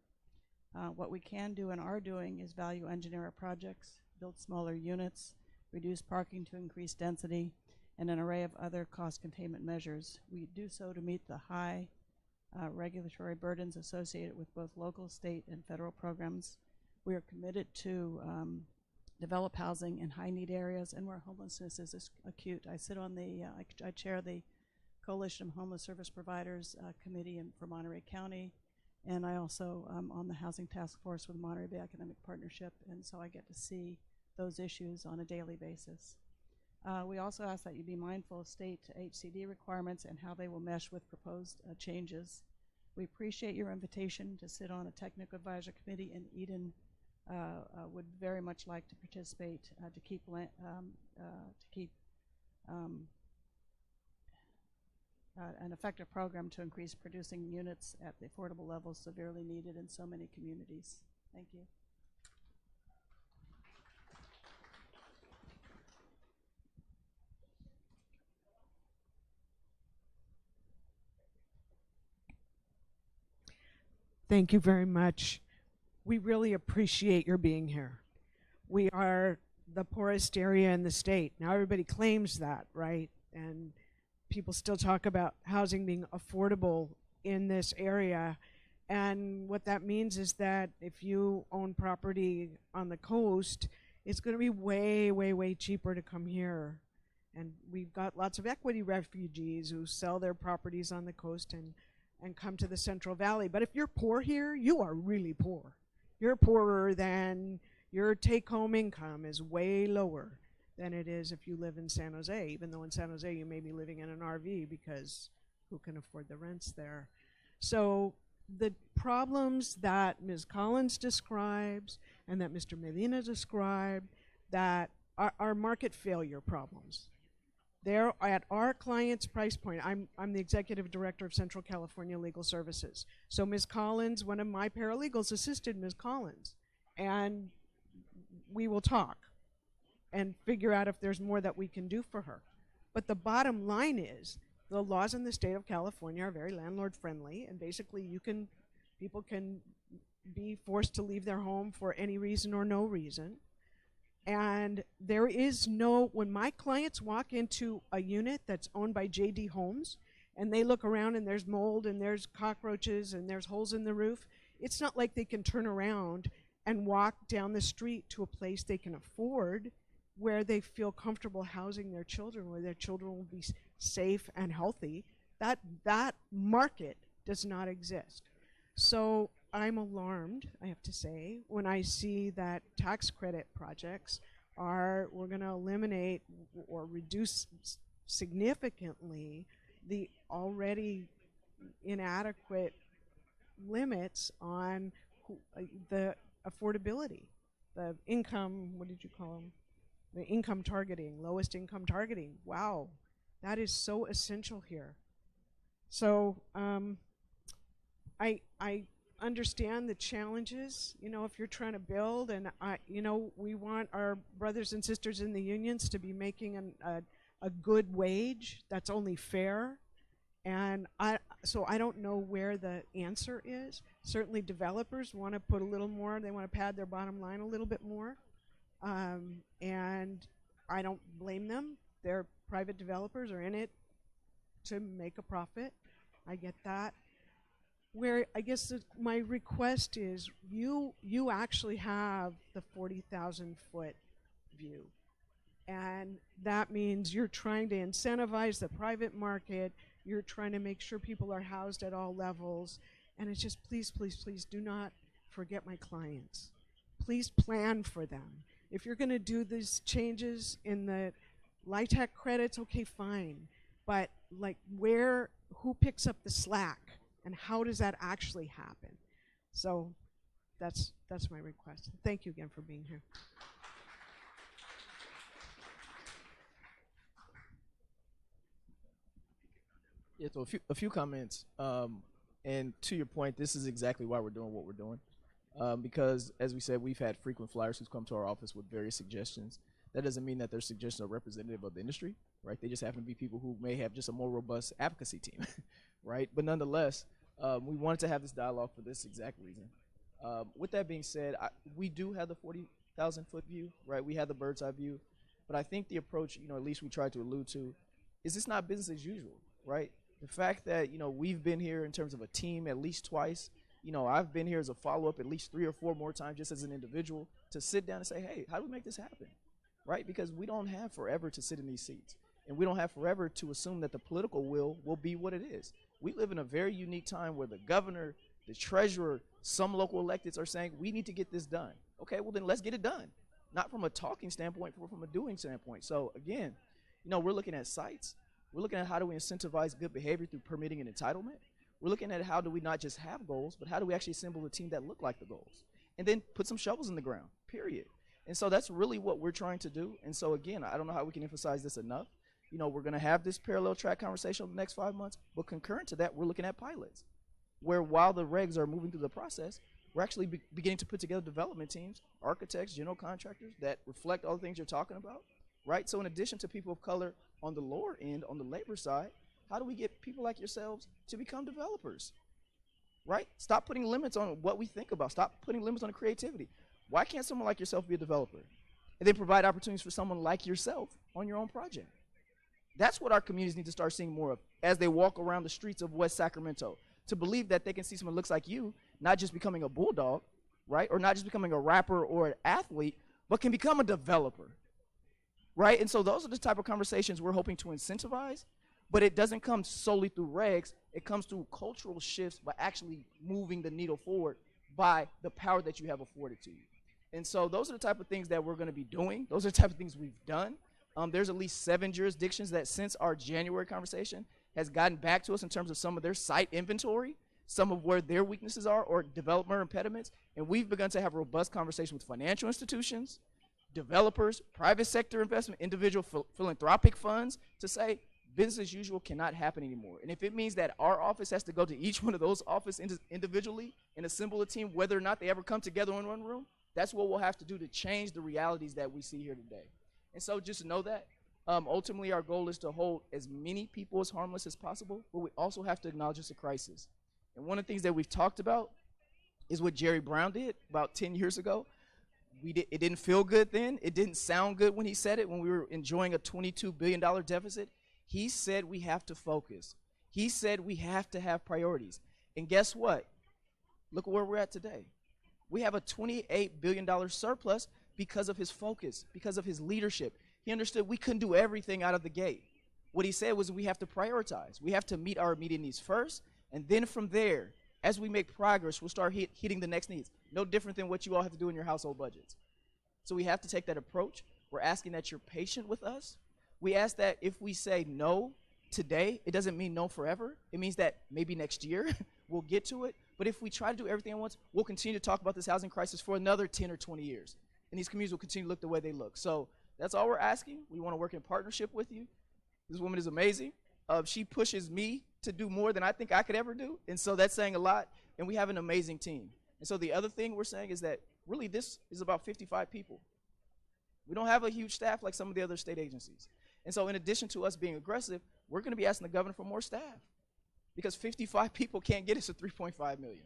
What we can do and are doing is value engineer our projects, build smaller units, reduce parking to increase density, and an array of other cost containment measures. We do so to meet the high regulatory burdens associated with both local, state, and federal programs. We are committed to develop housing in high-need areas and where homelessness is acute. I sit on I chair the Coalition of Homeless Service Providers Committee for Monterey County, and I also on the Housing Task Force with Monterey Bay Economic Partnership, and so I get to see those issues on a daily basis. We also ask that you be mindful of state HCD requirements and how they will mesh with proposed changes. We appreciate your invitation to sit on a technical advisory committee, and Eden would very much like to participate to keep an effective program to increase producing units at the affordable levels severely needed in so many communities. Thank you. Thank you very much. We really appreciate your being here. We are the poorest area in the state. Now everybody claims that, right? And people still talk about housing being affordable in this area, And what that means is that if you own property on the coast, it's going to be way, way, way cheaper to come here. And we've got lots of equity refugees who sell their properties on the coast and come to the Central Valley. But if you're poor here, you are really poor. You're poorer than your take-home income is way lower than it is if you live in San Jose, even though in San Jose you may be living in an RV because who can afford the rents there? So the problems that Ms. Collins describes and that Mr. Medina described that are market failure problems. They're at our client's price point. I'm the executive director of Central California Legal Services. So Ms. Collins, one of my paralegals, assisted Ms. Collins, and we will talk and figure out if there's more that we can do for her. But the bottom line is the laws in the state of California are very landlord friendly, and basically people can be forced to leave their home for any reason or no reason. And there is no, when my clients walk into a unit that's owned by JD Homes and they look around and there's mold and there's cockroaches and there's holes in the roof, it's not like they can turn around and walk down the street to a place they can afford where they feel comfortable housing their children, where their children will be safe and healthy. That market does not exist. So I'm alarmed, I have to say, when I see that tax credit projects we're going to eliminate or reduce significantly the already inadequate limits on the affordability, the income, what did you call them? The income targeting, lowest income targeting. Wow, that is so essential here. So I understand the challenges, if you're trying to build, and we want our brothers and sisters in the unions to be making a good wage that's only fair. And so I don't know where the answer is. Certainly developers want to put a little more, they want to pad their bottom line a little bit more. And I don't blame them. They're private developers, are in it to make a profit. I get that. Where I guess my request is you actually have the 40,000 foot view. And that means you're trying to incentivize the private market. You're trying to make sure people are housed at all levels. And it's just please, please, please do not forget my clients. Please plan for them. If you're going to do these changes in the LIHTC credits, okay, fine. But like who picks up the slack? And how does that actually happen? So that's my request. Thank you again for being here. Yeah, so a few comments. And to your point, this is exactly why we're doing what we're doing. Because, as we said, we've had frequent flyers who've come to our office with various suggestions. That doesn't mean that their suggestions are representative of the industry, right? They just happen to be people who may have just a more robust advocacy team, right? But nonetheless, we wanted to have this dialogue for this exact reason. With that being said, we do have the 40,000 foot view, right? We have the bird's eye view. But I think the approach, at least we tried to allude to, is it's not business as usual, right? The fact that, we've been here in terms of a team at least twice. I've been here as a follow-up at least 3 or 4 more times just as an individual to sit down and say, hey, how do we make this happen, right? Because we don't have forever to sit in these seats. And we don't have forever to assume that the political will be what it is. We live in a very unique time where the governor, the treasurer, some local electeds are saying, we need to get this done. Okay, well then let's get it done. Not from a talking standpoint, but from a doing standpoint. So again, we're looking at sites. We're looking at how do we incentivize good behavior through permitting and entitlement. We're looking at how do we not just have goals, but how do we actually assemble a team that look like the goals? And then put some shovels in the ground, period. And so that's really what we're trying to do. And so again, I don't know how we can emphasize this enough. We're going to have this parallel track conversation over the next 5 months, but concurrent to that, we're looking at pilots, where while the regs are moving through the process, we're actually beginning to put together development teams, architects, general contractors that reflect all the things you're talking about, right? So in addition to people of color on the lower end, on the labor side, how do we get people like yourselves to become developers, right? Stop putting limits on what we think about. Stop putting limits on the creativity. Why can't someone like yourself be a developer? And then provide opportunities for someone like yourself on your own project. That's what our communities need to start seeing more of as they walk around the streets of West Sacramento. to believe that they can see someone who looks like you, not just becoming a bulldog, right? Or not just becoming a rapper or an athlete, but can become a developer, right? And so those are the type of conversations we're hoping to incentivize, but it doesn't come solely through regs. It comes through cultural shifts by actually moving the needle forward by the power that you have afforded to you. And so those are the type of things that we're going to be doing. Those are the type of things we've done. There's at least 7 jurisdictions that since our January conversation has gotten back to us in terms of some of their site inventory, some of where their weaknesses are or developer impediments. And we've begun to have robust conversations with financial institutions, developers, private sector investment, individual philanthropic funds to say business as usual cannot happen anymore. And if it means that our office has to go to each one of those offices individually and assemble a team, whether or not they ever come together in one room, that's what we'll have to do to change the realities that we see here today. And so just know that ultimately our goal is to hold as many people as harmless as possible, but we also have to acknowledge it's a crisis. And one of the things that we've talked about is what Jerry Brown did about 10 years ago. It didn't feel good then. It didn't sound good when he said it, when we were enjoying a $22 billion deficit. He said we have to focus. He said we have to have priorities. And guess what? Look at where we're at today. We have a $28 billion surplus because of his focus, because of his leadership. He understood we couldn't do everything out of the gate. What he said was we have to prioritize. We have to meet our immediate needs first, and then from there, as we make progress, we'll start hitting the next needs. No different than what you all have to do in your household budgets. So we have to take that approach. We're asking that you're patient with us. We ask that if we say no today, it doesn't mean no forever. It means that maybe next year we'll get to it. But if we try to do everything at once, we'll continue to talk about this housing crisis for another 10 or 20 years. And these communities will continue to look the way they look. So that's all we're asking. We want to work in partnership with you. This woman is amazing. She pushes me to do more than I think I could ever do. And so that's saying a lot. And we have an amazing team. And so the other thing we're saying is that really this is about 55 people. We don't have a huge staff like some of the other state agencies. And so in addition to us being aggressive, we're going to be asking the governor for more staff because 55 people can't get us to 3.5 million.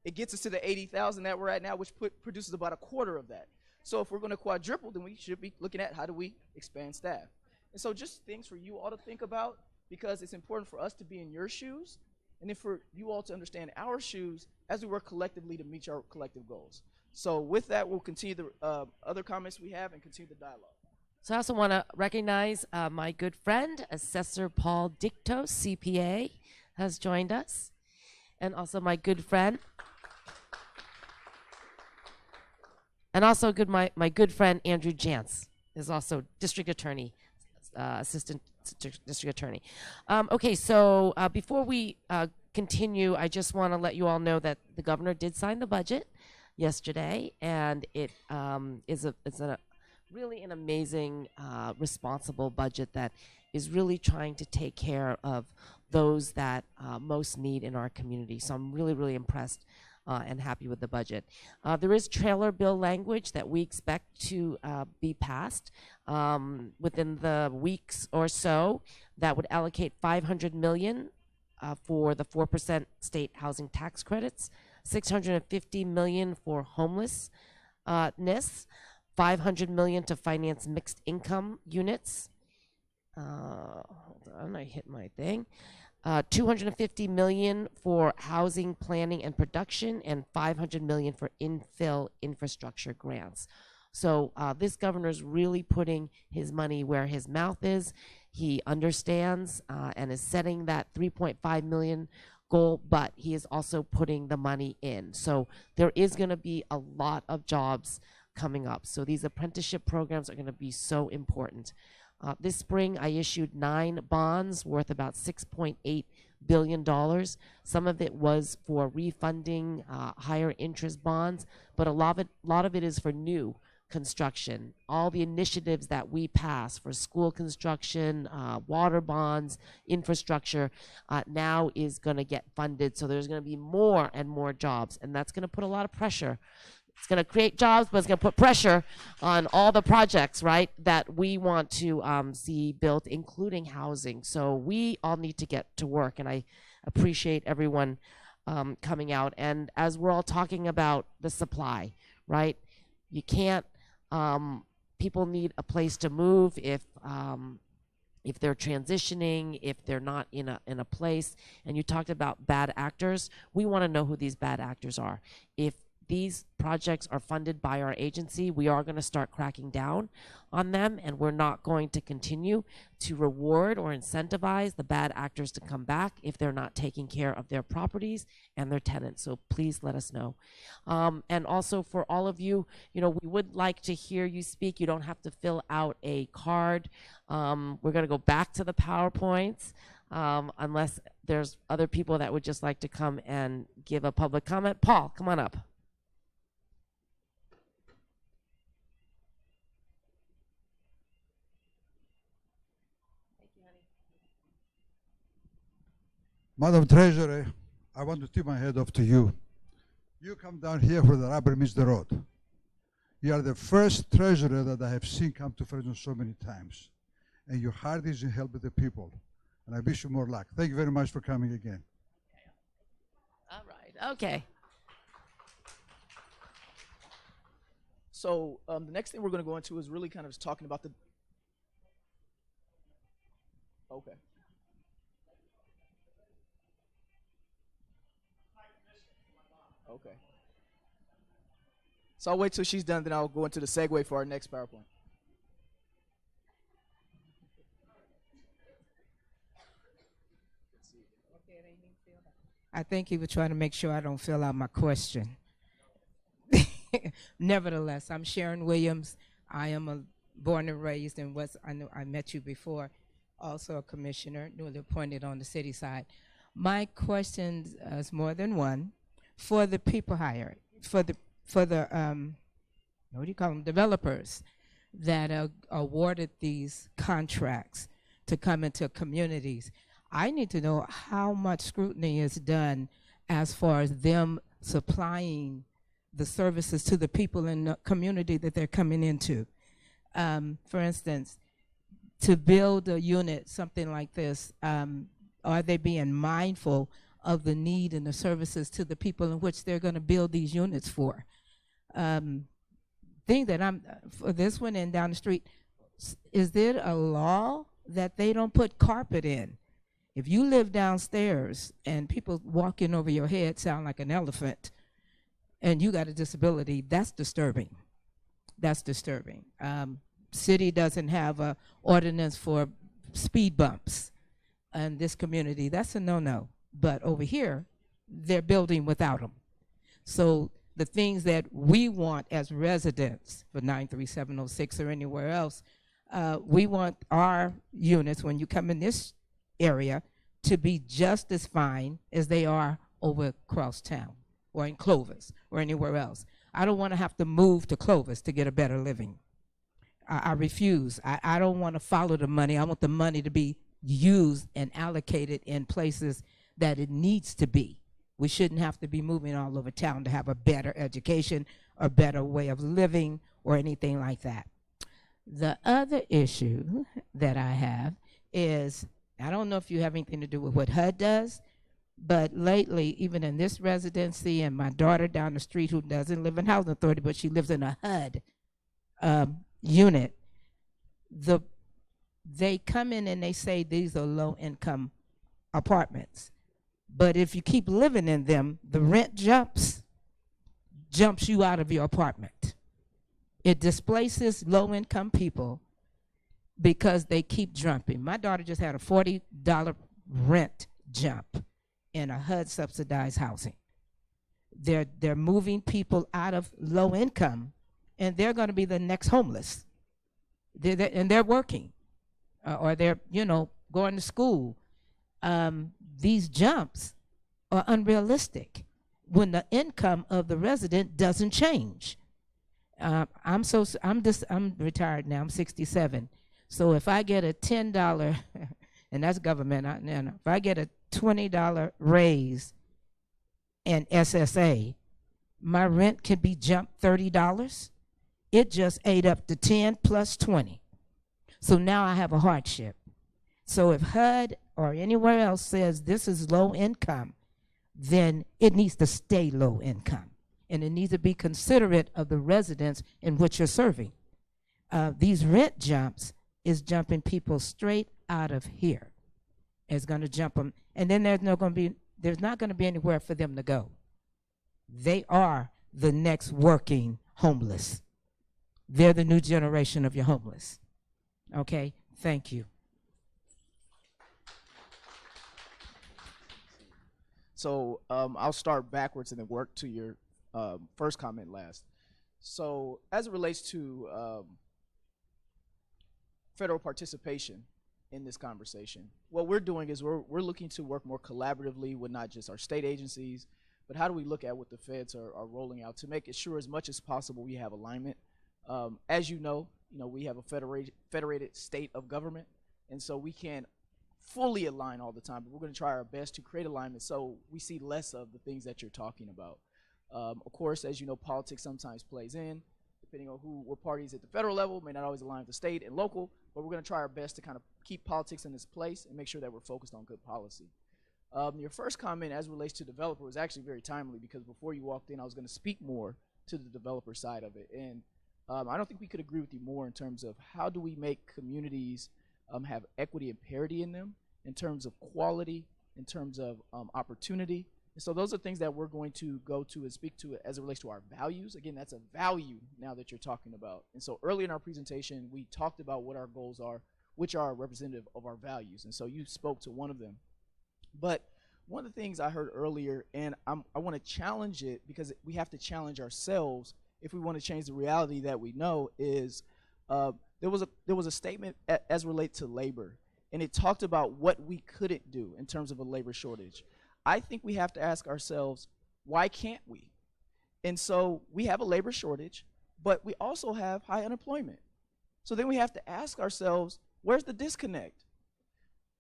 It gets us to the 80,000 that we're at now, which produces about a quarter of that. So if we're going to quadruple, then we should be looking at how do we expand staff. And so just things for you all to think about, because it's important for us to be in your shoes and then for you all to understand our shoes as we work collectively to meet our collective goals. So with that, we'll continue the other comments we have and continue the dialogue. So I also want to recognize my good friend, Assessor Paul Dictos, CPA, has joined us. And also my good friend. And also my good friend, Andrew Jantz, is also District Attorney, Assistant District Attorney. Okay, so before we continue, I just want to let you all know that the governor did sign the budget yesterday, and it is really an amazing, responsible budget that is really trying to take care of those that most need in our community. So I'm really, really impressed and happy with the budget. There is trailer bill language that we expect to be passed within the weeks or so that would allocate $500 million for the 4% state housing tax credits, $650 million for homelessness, $500 million to finance mixed income units. Hold on, I hit my thing. $250 million for housing planning and production, and $500 million for infill infrastructure grants. So this governor's really putting his money where his mouth is. He understands and is setting that 3.5 million goal, but he is also putting the money in. So there is going to be a lot of jobs coming up. So these apprenticeship programs are going to be so important. This spring, I issued 9 bonds worth about $6.8 billion. Some of it was for refunding higher interest bonds, but a lot of it is for new construction. All the initiatives that we pass for school construction, water bonds, infrastructure, now is going to get funded. So there's going to be more and more jobs, and that's going to put a lot of pressure. It's going to create jobs, but it's going to put pressure on all the projects, right, that we want to see built, including housing. So we all need to get to work, and I appreciate everyone coming out. And as we're all talking about the supply, right, you can't, people need a place to move. If if they're transitioning, if they're not in a place. And you talked about bad actors. We want to know who these bad actors are. If these projects are funded by our agency, we are going to start cracking down on them, and we're not going to continue to reward or incentivize the bad actors to come back if they're not taking care of their properties and their tenants. So please let us know. And also for all of you, we would like to hear you speak. You don't have to fill out a card. We're going to go back to the PowerPoints. Unless there's other people that would just like to come and give a public comment. Paul, come on up. Madam Treasurer, I want to tip my hat off to you. You come down here where the rubber meets the road. You are the first treasurer that I have seen come to Fresno so many times. And your heart is in helping the people. And I wish you more luck. Thank you very much for coming again. All right. Okay. So the next thing we're going to go into is really kind of just talking about the. Okay. Okay. So I'll wait till she's done, then I'll go into the segue for our next PowerPoint. I think he was trying to make sure I don't fill out my question. Nevertheless, I'm Sharon Williams. I am born and raised in West. I know I met you before. Also a commissioner, newly appointed on the city side. My question is more than one. For the people hired, for the what do you call them, developers that awarded these contracts to come into communities, I need to know how much scrutiny is done as far as them supplying the services to the people in the community that they're coming into. For instance, to build a unit, something like this, are they being mindful of the need and the services to the people in which they're going to build these units for? Thing that for this one and down the street, is there a law that they don't put carpet in? If you live downstairs and people walking over your head sound like an elephant and you got a disability, that's disturbing. That's disturbing. City doesn't have a ordinance for speed bumps in this community. That's a no-no. But over here, they're building without them. So the things that we want as residents for 93706 or anywhere else, we want our units, when you come in this area, to be just as fine as they are over across town or in Clovis or anywhere else. I don't want to have to move to Clovis to get a better living. I refuse. I don't want to follow the money. I want the money to be used and allocated in places that it needs to be. We shouldn't have to be moving all over town to have a better education or better way of living or anything like that. The other issue that I have is, I don't know if you have anything to do with what HUD does, but lately, even in this residency, and my daughter down the street who doesn't live in Housing Authority, but she lives in a HUD unit, they come in and they say these are low-income apartments. But if you keep living in them, the rent jumps you out of your apartment. It displaces low-income people because they keep jumping. My daughter just had a $40 rent jump in a HUD subsidized housing. They're moving people out of low income, and they're going to be the next homeless. And they're working, or they're going to school. These jumps are unrealistic when the income of the resident doesn't change. I'm retired now. I'm 67. So if I get a $10, and that's government, if I get a $20 raise in SSA, my rent can be jumped $30. It just ate up to 10 plus 20. So now I have a hardship. So if HUD or anywhere else says this is low income, then it needs to stay low income. And it needs to be considerate of the residents in which you're serving. These rent jumps is jumping people straight out of here is going to jump them, and then there's not going to be anywhere for them to go. They are the next working homeless. They're the new generation of your homeless. Okay, thank you. So I'll start backwards and then work to your first comment last. So as it relates to federal participation in this conversation, what we're doing is we're looking to work more collaboratively with not just our state agencies, but how do we look at what the feds are rolling out to make it sure as much as possible we have alignment. As you know, we have a federated state of government, and so we can't fully align all the time, but we're going to try our best to create alignment so we see less of the things that you're talking about. Of course, as you know, politics sometimes plays in, depending on what parties at the federal level may not always align with the state and local, but we're going to try our best to kind of keep politics in its place and make sure that we're focused on good policy. Your first comment as it relates to developer was actually very timely, because before you walked in, I was going to speak more to the developer side of it. And I don't think we could agree with you more in terms of how do we make communities have equity and parity in them, in terms of quality, in terms of opportunity. And so those are things that we're going to go to and speak to as it relates to our values. Again, that's a value now that you're talking about. And so early in our presentation, we talked about what our goals are, which are representative of our values. And so you spoke to one of them. But one of the things I heard earlier, and I want to challenge it because we have to challenge ourselves if we want to change the reality that we know, is there was a statement as relates to labor, and it talked about what we couldn't do in terms of a labor shortage. I think we have to ask ourselves, why can't we? And so we have a labor shortage, but we also have high unemployment. So then we have to ask ourselves, where's the disconnect?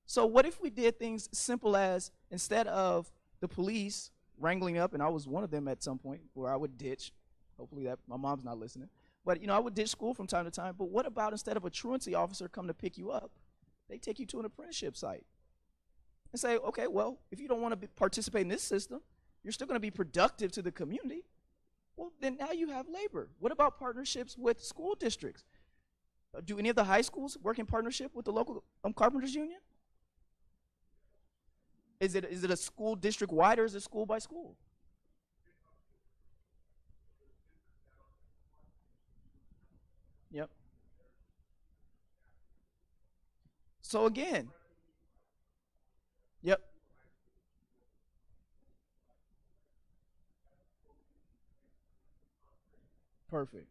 So what if we did things simple as, instead of the police wrangling up, and I was one of them at some point where I would ditch, hopefully that my mom's not listening, but I would ditch school from time to time. But what about instead of a truancy officer come to pick you up, they take you to an apprenticeship site and say, okay, well, if you don't want to participate in this system, you're still going to be productive to the community. Well, then now you have labor. What about partnerships with school districts? Do any of the high schools work in partnership with the local carpenters union? Is it a school district wide, or is it school by school? Yep. So again, yep. Perfect.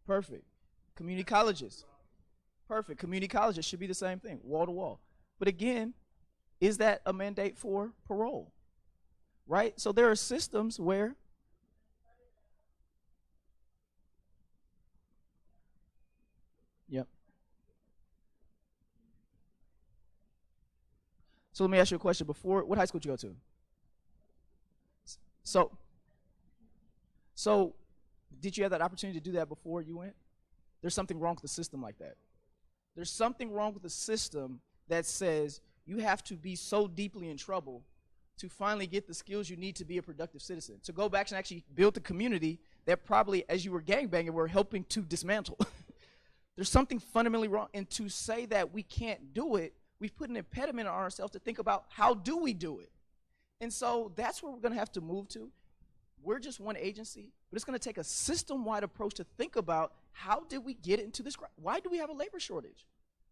Perfect. Community colleges. Perfect. Community colleges should be the same thing, wall to wall. But again, is that a mandate for parole? Right? So there are systems where yep. So let me ask you a question. Before, what high school did you go to? So did you have that opportunity to do that before you went? There's something wrong with the system like that. There's something wrong with the system that says you have to be so deeply in trouble to finally get the skills you need to be a productive citizen, to go back and actually build the community that probably, as you were gangbanging, were helping to dismantle. There's something fundamentally wrong. And to say that we can't do it, we've put an impediment on ourselves to think about how do we do it. And so that's where we're going to have to move to. We're just one agency, but it's going to take a system-wide approach to think about how did we get into this? Why do we have a labor shortage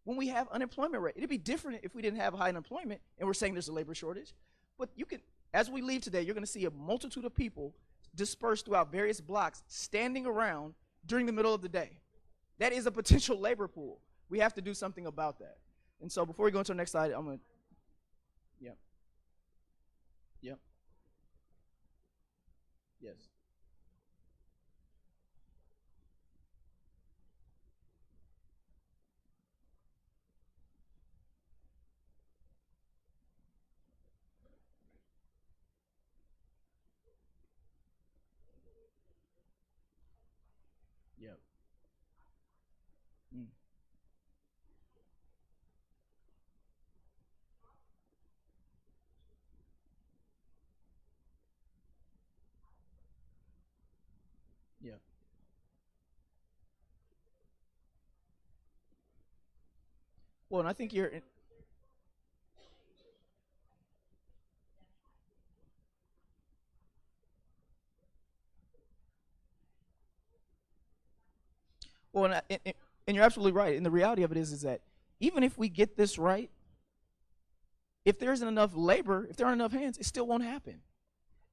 when we have unemployment rate? It'd be different if we didn't have high unemployment and we're saying there's a labor shortage. But you can, as we leave today, you're going to see a multitude of people dispersed throughout various blocks standing around during the middle of the day. That is a potential labor pool. We have to do something about that. And so before we go into our next slide, I'm going to, yep. Yep. Yes. Yep. Mm. Well, and I think you're. Well, and you're absolutely right. And the reality of it is that even if we get this right, if there isn't enough labor, if there aren't enough hands, it still won't happen.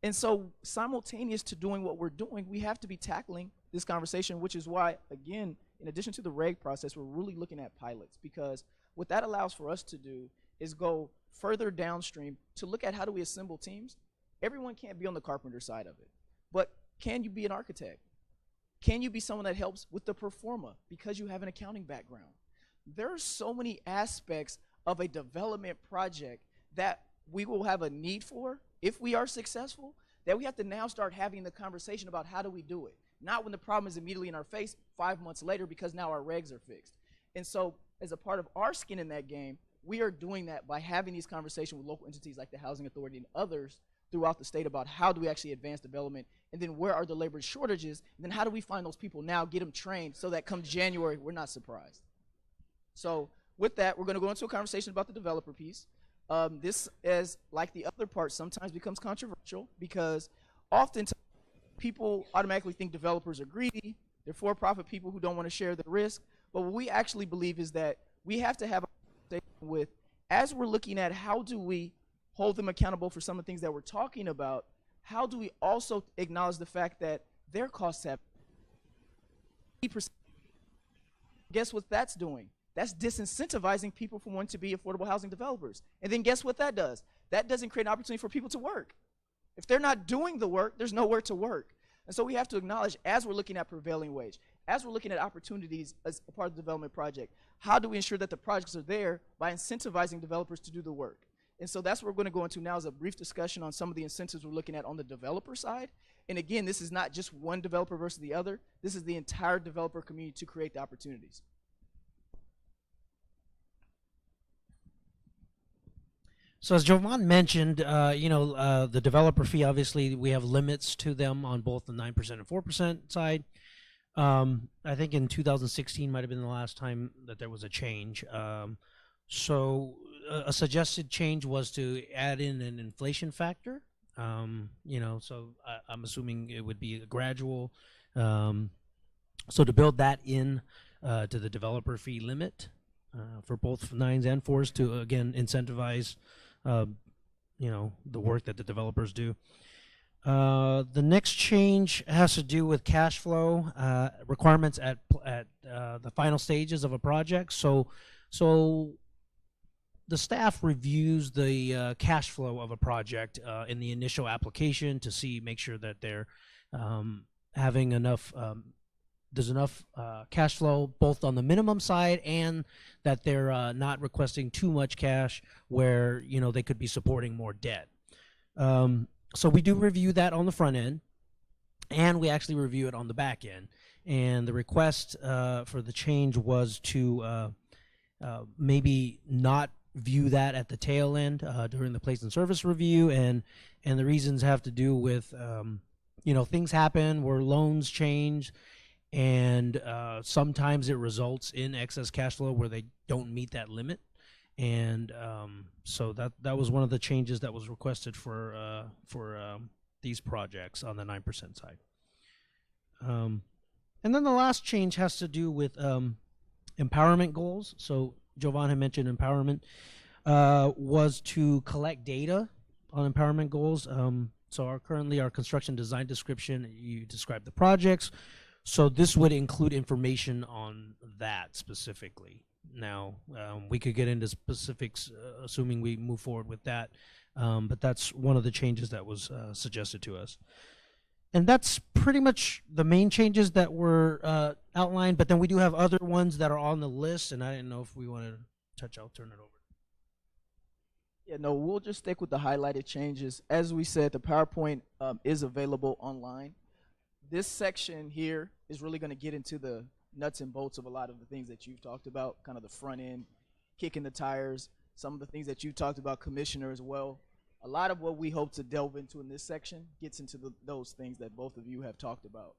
And so simultaneous to doing what we're doing, we have to be tackling this conversation, which is why, again, in addition to the reg process, we're really looking at pilots, because what that allows for us to do is go further downstream to look at how do we assemble teams. Everyone can't be on the carpenter side of it, but can you be an architect? Can you be someone that helps with the pro forma because you have an accounting background? There are so many aspects of a development project that we will have a need for if we are successful, that we have to now start having the conversation about how do we do it. Not when the problem is immediately in our face 5 months later because now our regs are fixed. And so as a part of our skin in that game, we are doing that by having these conversations with local entities like the Housing Authority and others throughout the state about how do we actually advance development, and then where are the labor shortages, and then how do we find those people now, get them trained so that come January, we're not surprised. So with that, we're going to go into a conversation about the developer piece. This, as like the other part, sometimes becomes controversial because oftentimes people automatically think developers are greedy, they're for-profit people who don't want to share the risk, but what we actually believe is that we have to have a conversation with, as we're looking at how do we hold them accountable for some of the things that we're talking about, how do we also acknowledge the fact that their costs have 80%. Guess what that's doing? That's disincentivizing people from wanting to be affordable housing developers. And then guess what that does? That doesn't create an opportunity for people to work. If they're not doing the work, there's nowhere to work. And so we have to acknowledge, as we're looking at prevailing wage, as we're looking at opportunities as a part of the development project, how do we ensure that the projects are there by incentivizing developers to do the work? And so that's what we're going to go into now, is a brief discussion on some of the incentives we're looking at on the developer side. And again, this is not just one developer versus the other. This is the entire developer community to create the opportunities. So as Jovan mentioned, the developer fee, obviously we have limits to them on both the 9% and 4% side. I think in 2016 might have been the last time that there was a change. So a suggested change was to add in an inflation factor. So I'm assuming it would be a gradual. So to build that in to the developer fee limit for both 9s and 4s to, again, incentivize the work that the developers do. The next change has to do with cash flow requirements at the final stages of a project. So the staff reviews the cash flow of a project in the initial application to make sure that they're having enough. There's enough cash flow both on the minimum side, and that they're not requesting too much cash where they could be supporting more debt. So we do review that on the front end, and we actually review it on the back end. And the request for the change was to maybe not view that at the tail end during the place and service review, and the reasons have to do with things happen where loans change. And sometimes it results in excess cash flow where they don't meet that limit, and so that was one of the changes that was requested for these projects on the 9% side. And then the last change has to do with empowerment goals. So Jovan had mentioned empowerment was to collect data on empowerment goals. So currently our construction design description, you describe the projects. So this would include information on that specifically. Now, we could get into specifics, assuming we move forward with that, but that's one of the changes that was suggested to us. And that's pretty much the main changes that were outlined, but then we do have other ones that are on the list, and I didn't know if we wanted to touch. I'll turn it over. Yeah, no, we'll just stick with the highlighted changes. As we said, the PowerPoint is available online. This section here is really going to get into the nuts and bolts of a lot of the things that you've talked about, kind of the front end, kicking the tires, some of the things that you talked about, Commissioner, as well. A lot of what we hope to delve into in this section gets into those things that both of you have talked about.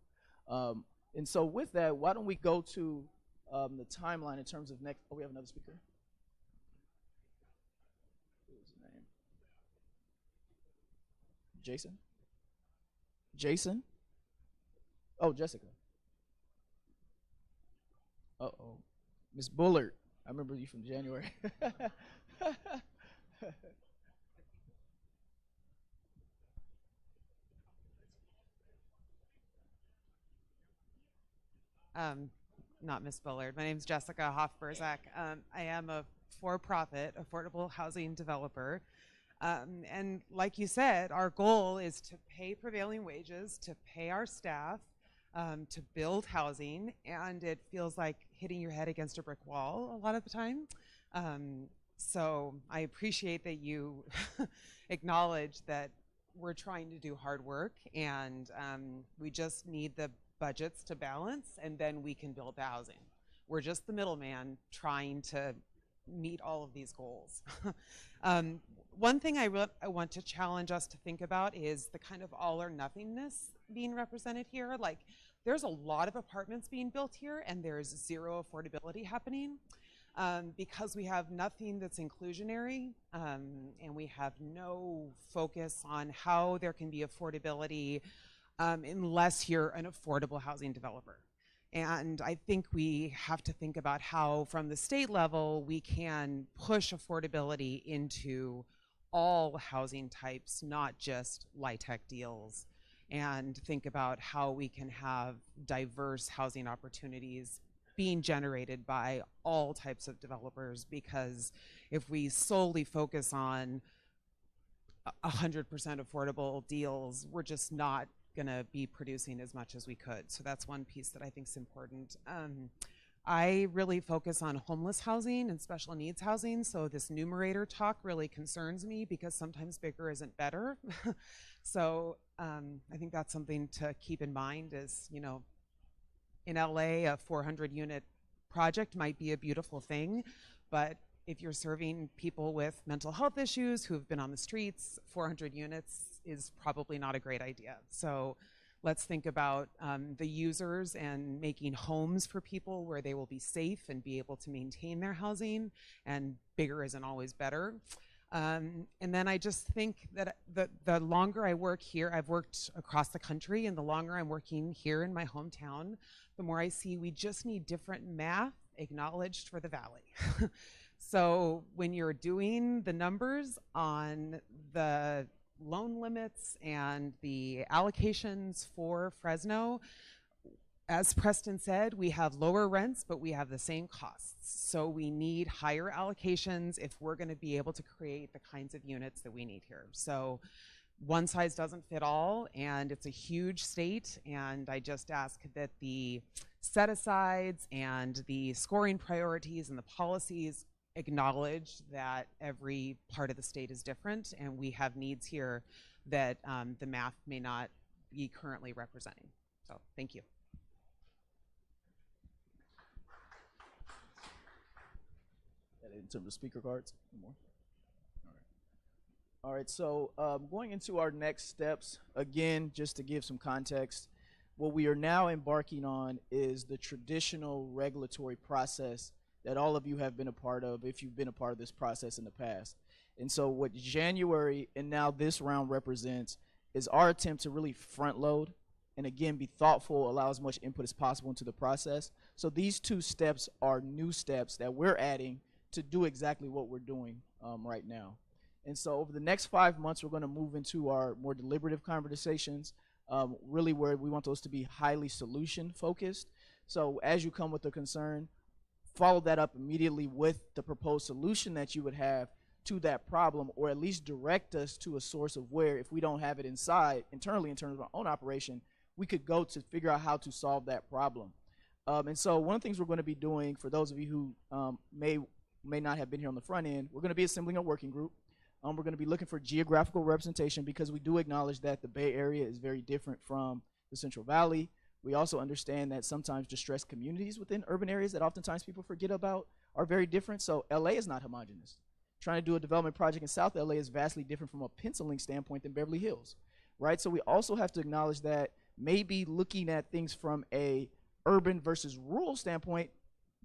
And so with that, why don't we go to the timeline in terms of next. Oh, we have another speaker? Jason? Jason? Oh, Jessica. Uh-oh. Miss Bullard. I remember you from January. Not Miss Bullard. My name is Jessica Hoff-Burzak. I am a for-profit affordable housing developer. And like you said, our goal is to pay prevailing wages, to pay our staff, to build housing, and it feels like hitting your head against a brick wall a lot of the time. So I appreciate that you acknowledge that we're trying to do hard work, and we just need the budgets to balance, and then we can build the housing. We're just the middleman trying to meet all of these goals. One thing I want to challenge us to think about is the kind of all or nothingness being represented here. Like, there's a lot of apartments being built here, and there's zero affordability happening because we have nothing that's inclusionary, and we have no focus on how there can be affordability unless you're an affordable housing developer. And I think we have to think about how, from the state level, we can push affordability into all housing types, not just LIHTC deals, and think about how we can have diverse housing opportunities being generated by all types of developers, because if we solely focus on 100% affordable deals, we're just not going to be producing as much as we could. So that's one piece that I think is important. I really focus on homeless housing and special needs housing, so this numerator talk really concerns me because sometimes bigger isn't better. So I think that's something to keep in mind is, you know, in LA, a 400 unit project might be a beautiful thing, but if you're serving people with mental health issues who have been on the streets, 400 units is probably not a great idea. So let's think about the users and making homes for people where they will be safe and be able to maintain their housing, and bigger isn't always better. And then I just think that the longer I work here, I've worked across the country, and the longer I'm working here in my hometown, the more I see we just need different math acknowledged for the valley. So when you're doing the numbers on the loan limits and the allocations for Fresno, as Preston said, we have lower rents, but we have the same costs. So we need higher allocations if we're going to be able to create the kinds of units that we need here. So one size doesn't fit all, and it's a huge state, and I just ask that the set-asides and the scoring priorities and the policies acknowledge that every part of the state is different, and we have needs here that the math may not be currently representing. So thank you. In terms of speaker cards, more. All right, so going into our next steps, again, just to give some context, what we are now embarking on is the traditional regulatory process that all of you have been a part of if you've been a part of this process in the past. And so what January and now this round represents is our attempt to really front load and, again, be thoughtful, allow as much input as possible into the process. So these two steps are new steps that we're adding to do exactly what we're doing right now. And so over the next 5 months, we're going to move into our more deliberative conversations, really where we want those to be highly solution focused. So as you come with a concern, follow that up immediately with the proposed solution that you would have to that problem, or at least direct us to a source of where, if we don't have it internally in terms of our own operation, we could go to figure out how to solve that problem. And so one of the things we're going to be doing, for those of you who may not have been here on the front end, we're going to be assembling a working group. We're going to be looking for geographical representation, because we do acknowledge that the Bay Area is very different from the Central Valley. We also understand that sometimes distressed communities within urban areas that oftentimes people forget about are very different. So LA is not homogenous. Trying to do a development project in South LA is vastly different from a penciling standpoint than Beverly Hills, right? So we also have to acknowledge that maybe looking at things from a urban versus rural standpoint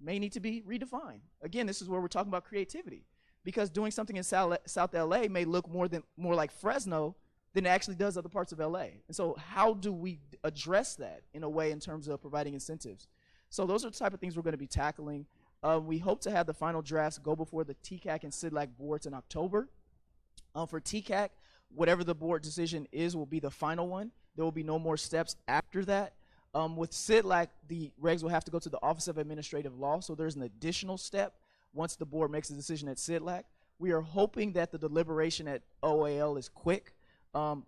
may need to be redefined. Again, this is where we're talking about creativity, because doing something in South LA may look more like Fresno than it actually does other parts of LA. And so how do we address that in a way in terms of providing incentives? So those are the type of things we're going to be tackling. We hope to have the final drafts go before the TCAC and CDLAC boards in October. For TCAC, whatever the board decision is will be the final one. There will be no more steps after that. With CDLAC, the regs will have to go to the Office of Administrative Law, so there's an additional step once the board makes a decision at CDLAC. We are hoping that the deliberation at OAL is quick.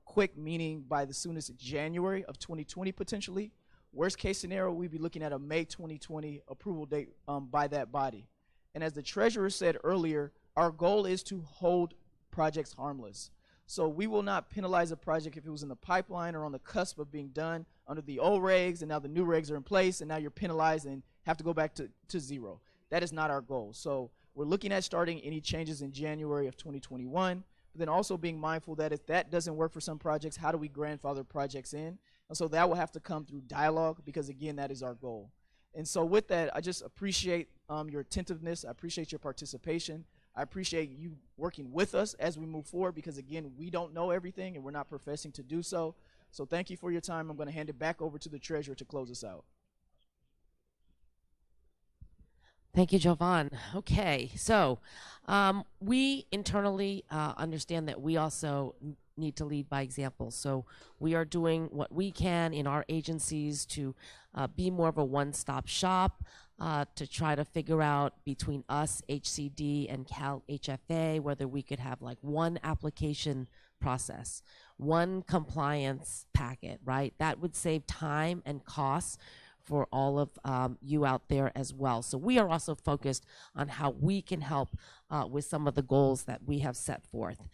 Quick meaning by the soonest January of 2020 potentially. Worst case scenario, we'd be looking at a May 2020 approval date by that body. And as the treasurer said earlier, our goal is to hold projects harmless. So we will not penalize a project if it was in the pipeline or on the cusp of being done under the old regs, and now the new regs are in place, and now you're penalized and have to go back to zero. That is not our goal. So we're looking at starting any changes in January of 2021, but then also being mindful that if that doesn't work for some projects, how do we grandfather projects in? And so that will have to come through dialogue, because again, that is our goal. And so with that, I just appreciate your attentiveness. I appreciate your participation. I appreciate you working with us as we move forward, because again, we don't know everything and we're not professing to do so. So thank you for your time. I'm going to hand it back over to the treasurer to close us out. Thank you, Jovan. Okay, so we internally understand that we also need to lead by example. So we are doing what we can in our agencies to be more of a one-stop shop, to try to figure out between us, HCD, and Cal HFA, whether we could have like one application process, one compliance packet, right? That would save time and costs for all of you out there as well. So we are also focused on how we can help with some of the goals that we have set forth.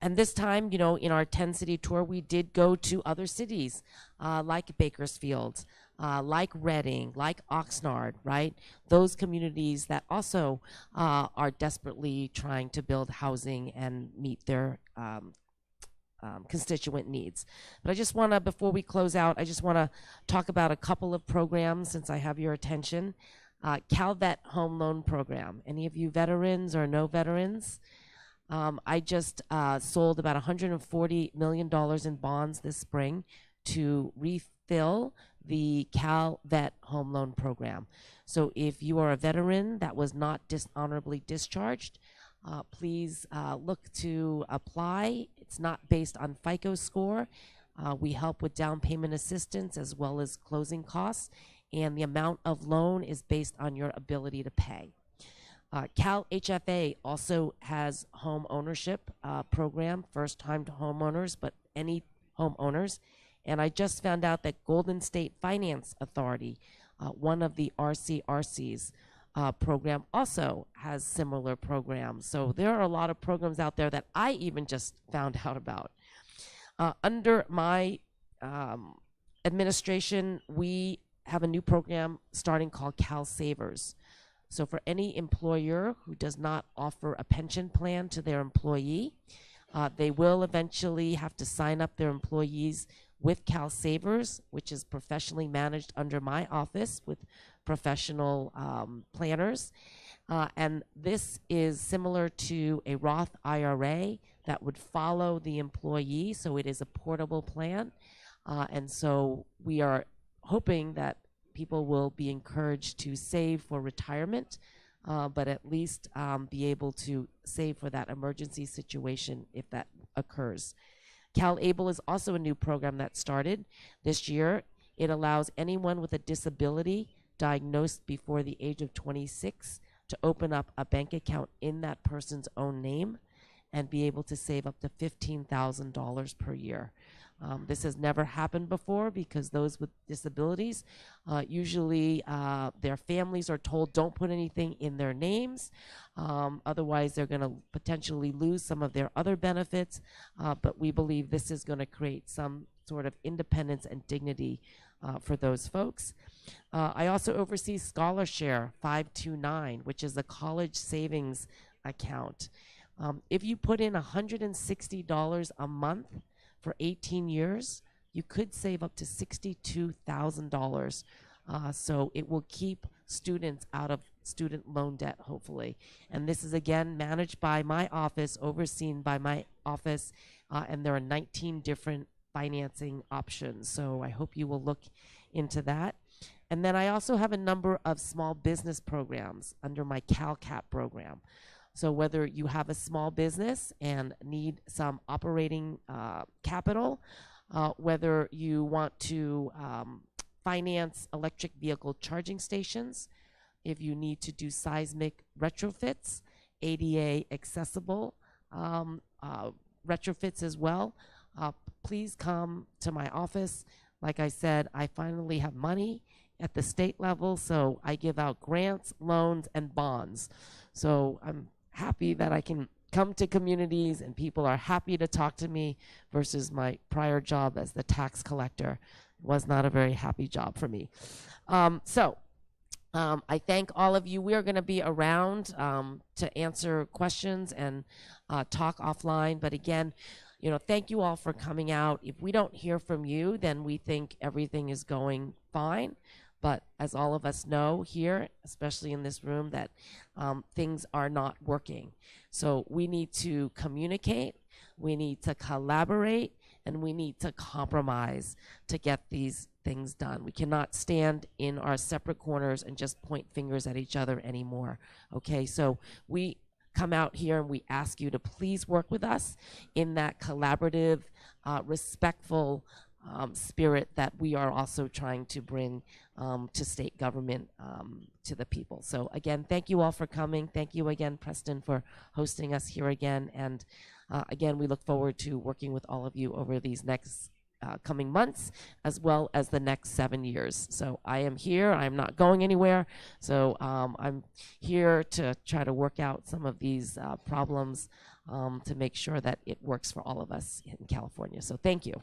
And this time, you know, in our 10-city tour, we did go to other cities like Bakersfield, like Reading, like Oxnard, right? Those communities that also are desperately trying to build housing and meet their constituent needs. But I just want to, before we close out, I just want to talk about a couple of programs since I have your attention. CalVet Home Loan Program. Any of you veterans or no veterans? I just sold about $140 million in bonds this spring to refill the CalVet Home Loan Program. So if you are a veteran that was not dishonorably discharged, please look to apply. It's not based on FICO score. We help with down payment assistance as well as closing costs, and the amount of loan is based on your ability to pay. Cal HFA also has home ownership program, first time to homeowners, but any homeowners. And I just found out that Golden State Finance Authority, one of the RCRCs, program also has similar programs. So there are a lot of programs out there that I even just found out about. Under my administration, we have a new program starting called Cal Savers. So for any employer who does not offer a pension plan to their employee, they will eventually have to sign up their employees with Cal Savers, which is professionally managed under my office with professional planners. And this is similar to a Roth IRA that would follow the employee, so it is a portable plan. And so we are hoping that people will be encouraged to save for retirement, but at least be able to save for that emergency situation if that occurs. CalAble is also a new program that started this year. It allows anyone with a disability diagnosed before the age of 26 to open up a bank account in that person's own name and be able to save up to $15,000 per year. This has never happened before because those with disabilities, usually their families are told don't put anything in their names. Otherwise, they're going to potentially lose some of their other benefits. But we believe this is going to create some sort of independence and dignity for those folks. I also oversee ScholarShare 529, which is a college savings account. If you put in $160 a month for 18 years, you could save up to $62,000. So it will keep students out of student loan debt, hopefully. And this is again managed by my office, overseen by my office, and there are 19 different financing options. So I hope you will look into that. And then I also have a number of small business programs under my CalCap program. So whether you have a small business and need some operating capital, whether you want to finance electric vehicle charging stations, if you need to do seismic retrofits, ADA accessible retrofits as well, please come to my office. Like I said, I finally have money at the state level, so I give out grants, loans, and bonds. So I'm happy that I can come to communities and people are happy to talk to me versus my prior job as the tax collector. It was not a very happy job for me. I thank all of you. We are going to be around to answer questions and talk offline. But again, thank you all for coming out. If we don't hear from you, then we think everything is going fine. But as all of us know here, especially in this room, that things are not working. So we need to communicate, we need to collaborate, and we need to compromise to get these things done. We cannot stand in our separate corners and just point fingers at each other anymore. Okay, so we come out here and we ask you to please work with us in that collaborative, respectful spirit that we are also trying to bring to state government, to the people. So again, thank you all for coming. Thank you again, Preston, for hosting us here again. And again, we look forward to working with all of you over these next coming months, as well as the next 7 years. So I am here. I'm not going anywhere. So I'm here to try to work out some of these problems to make sure that it works for all of us in California. So thank you.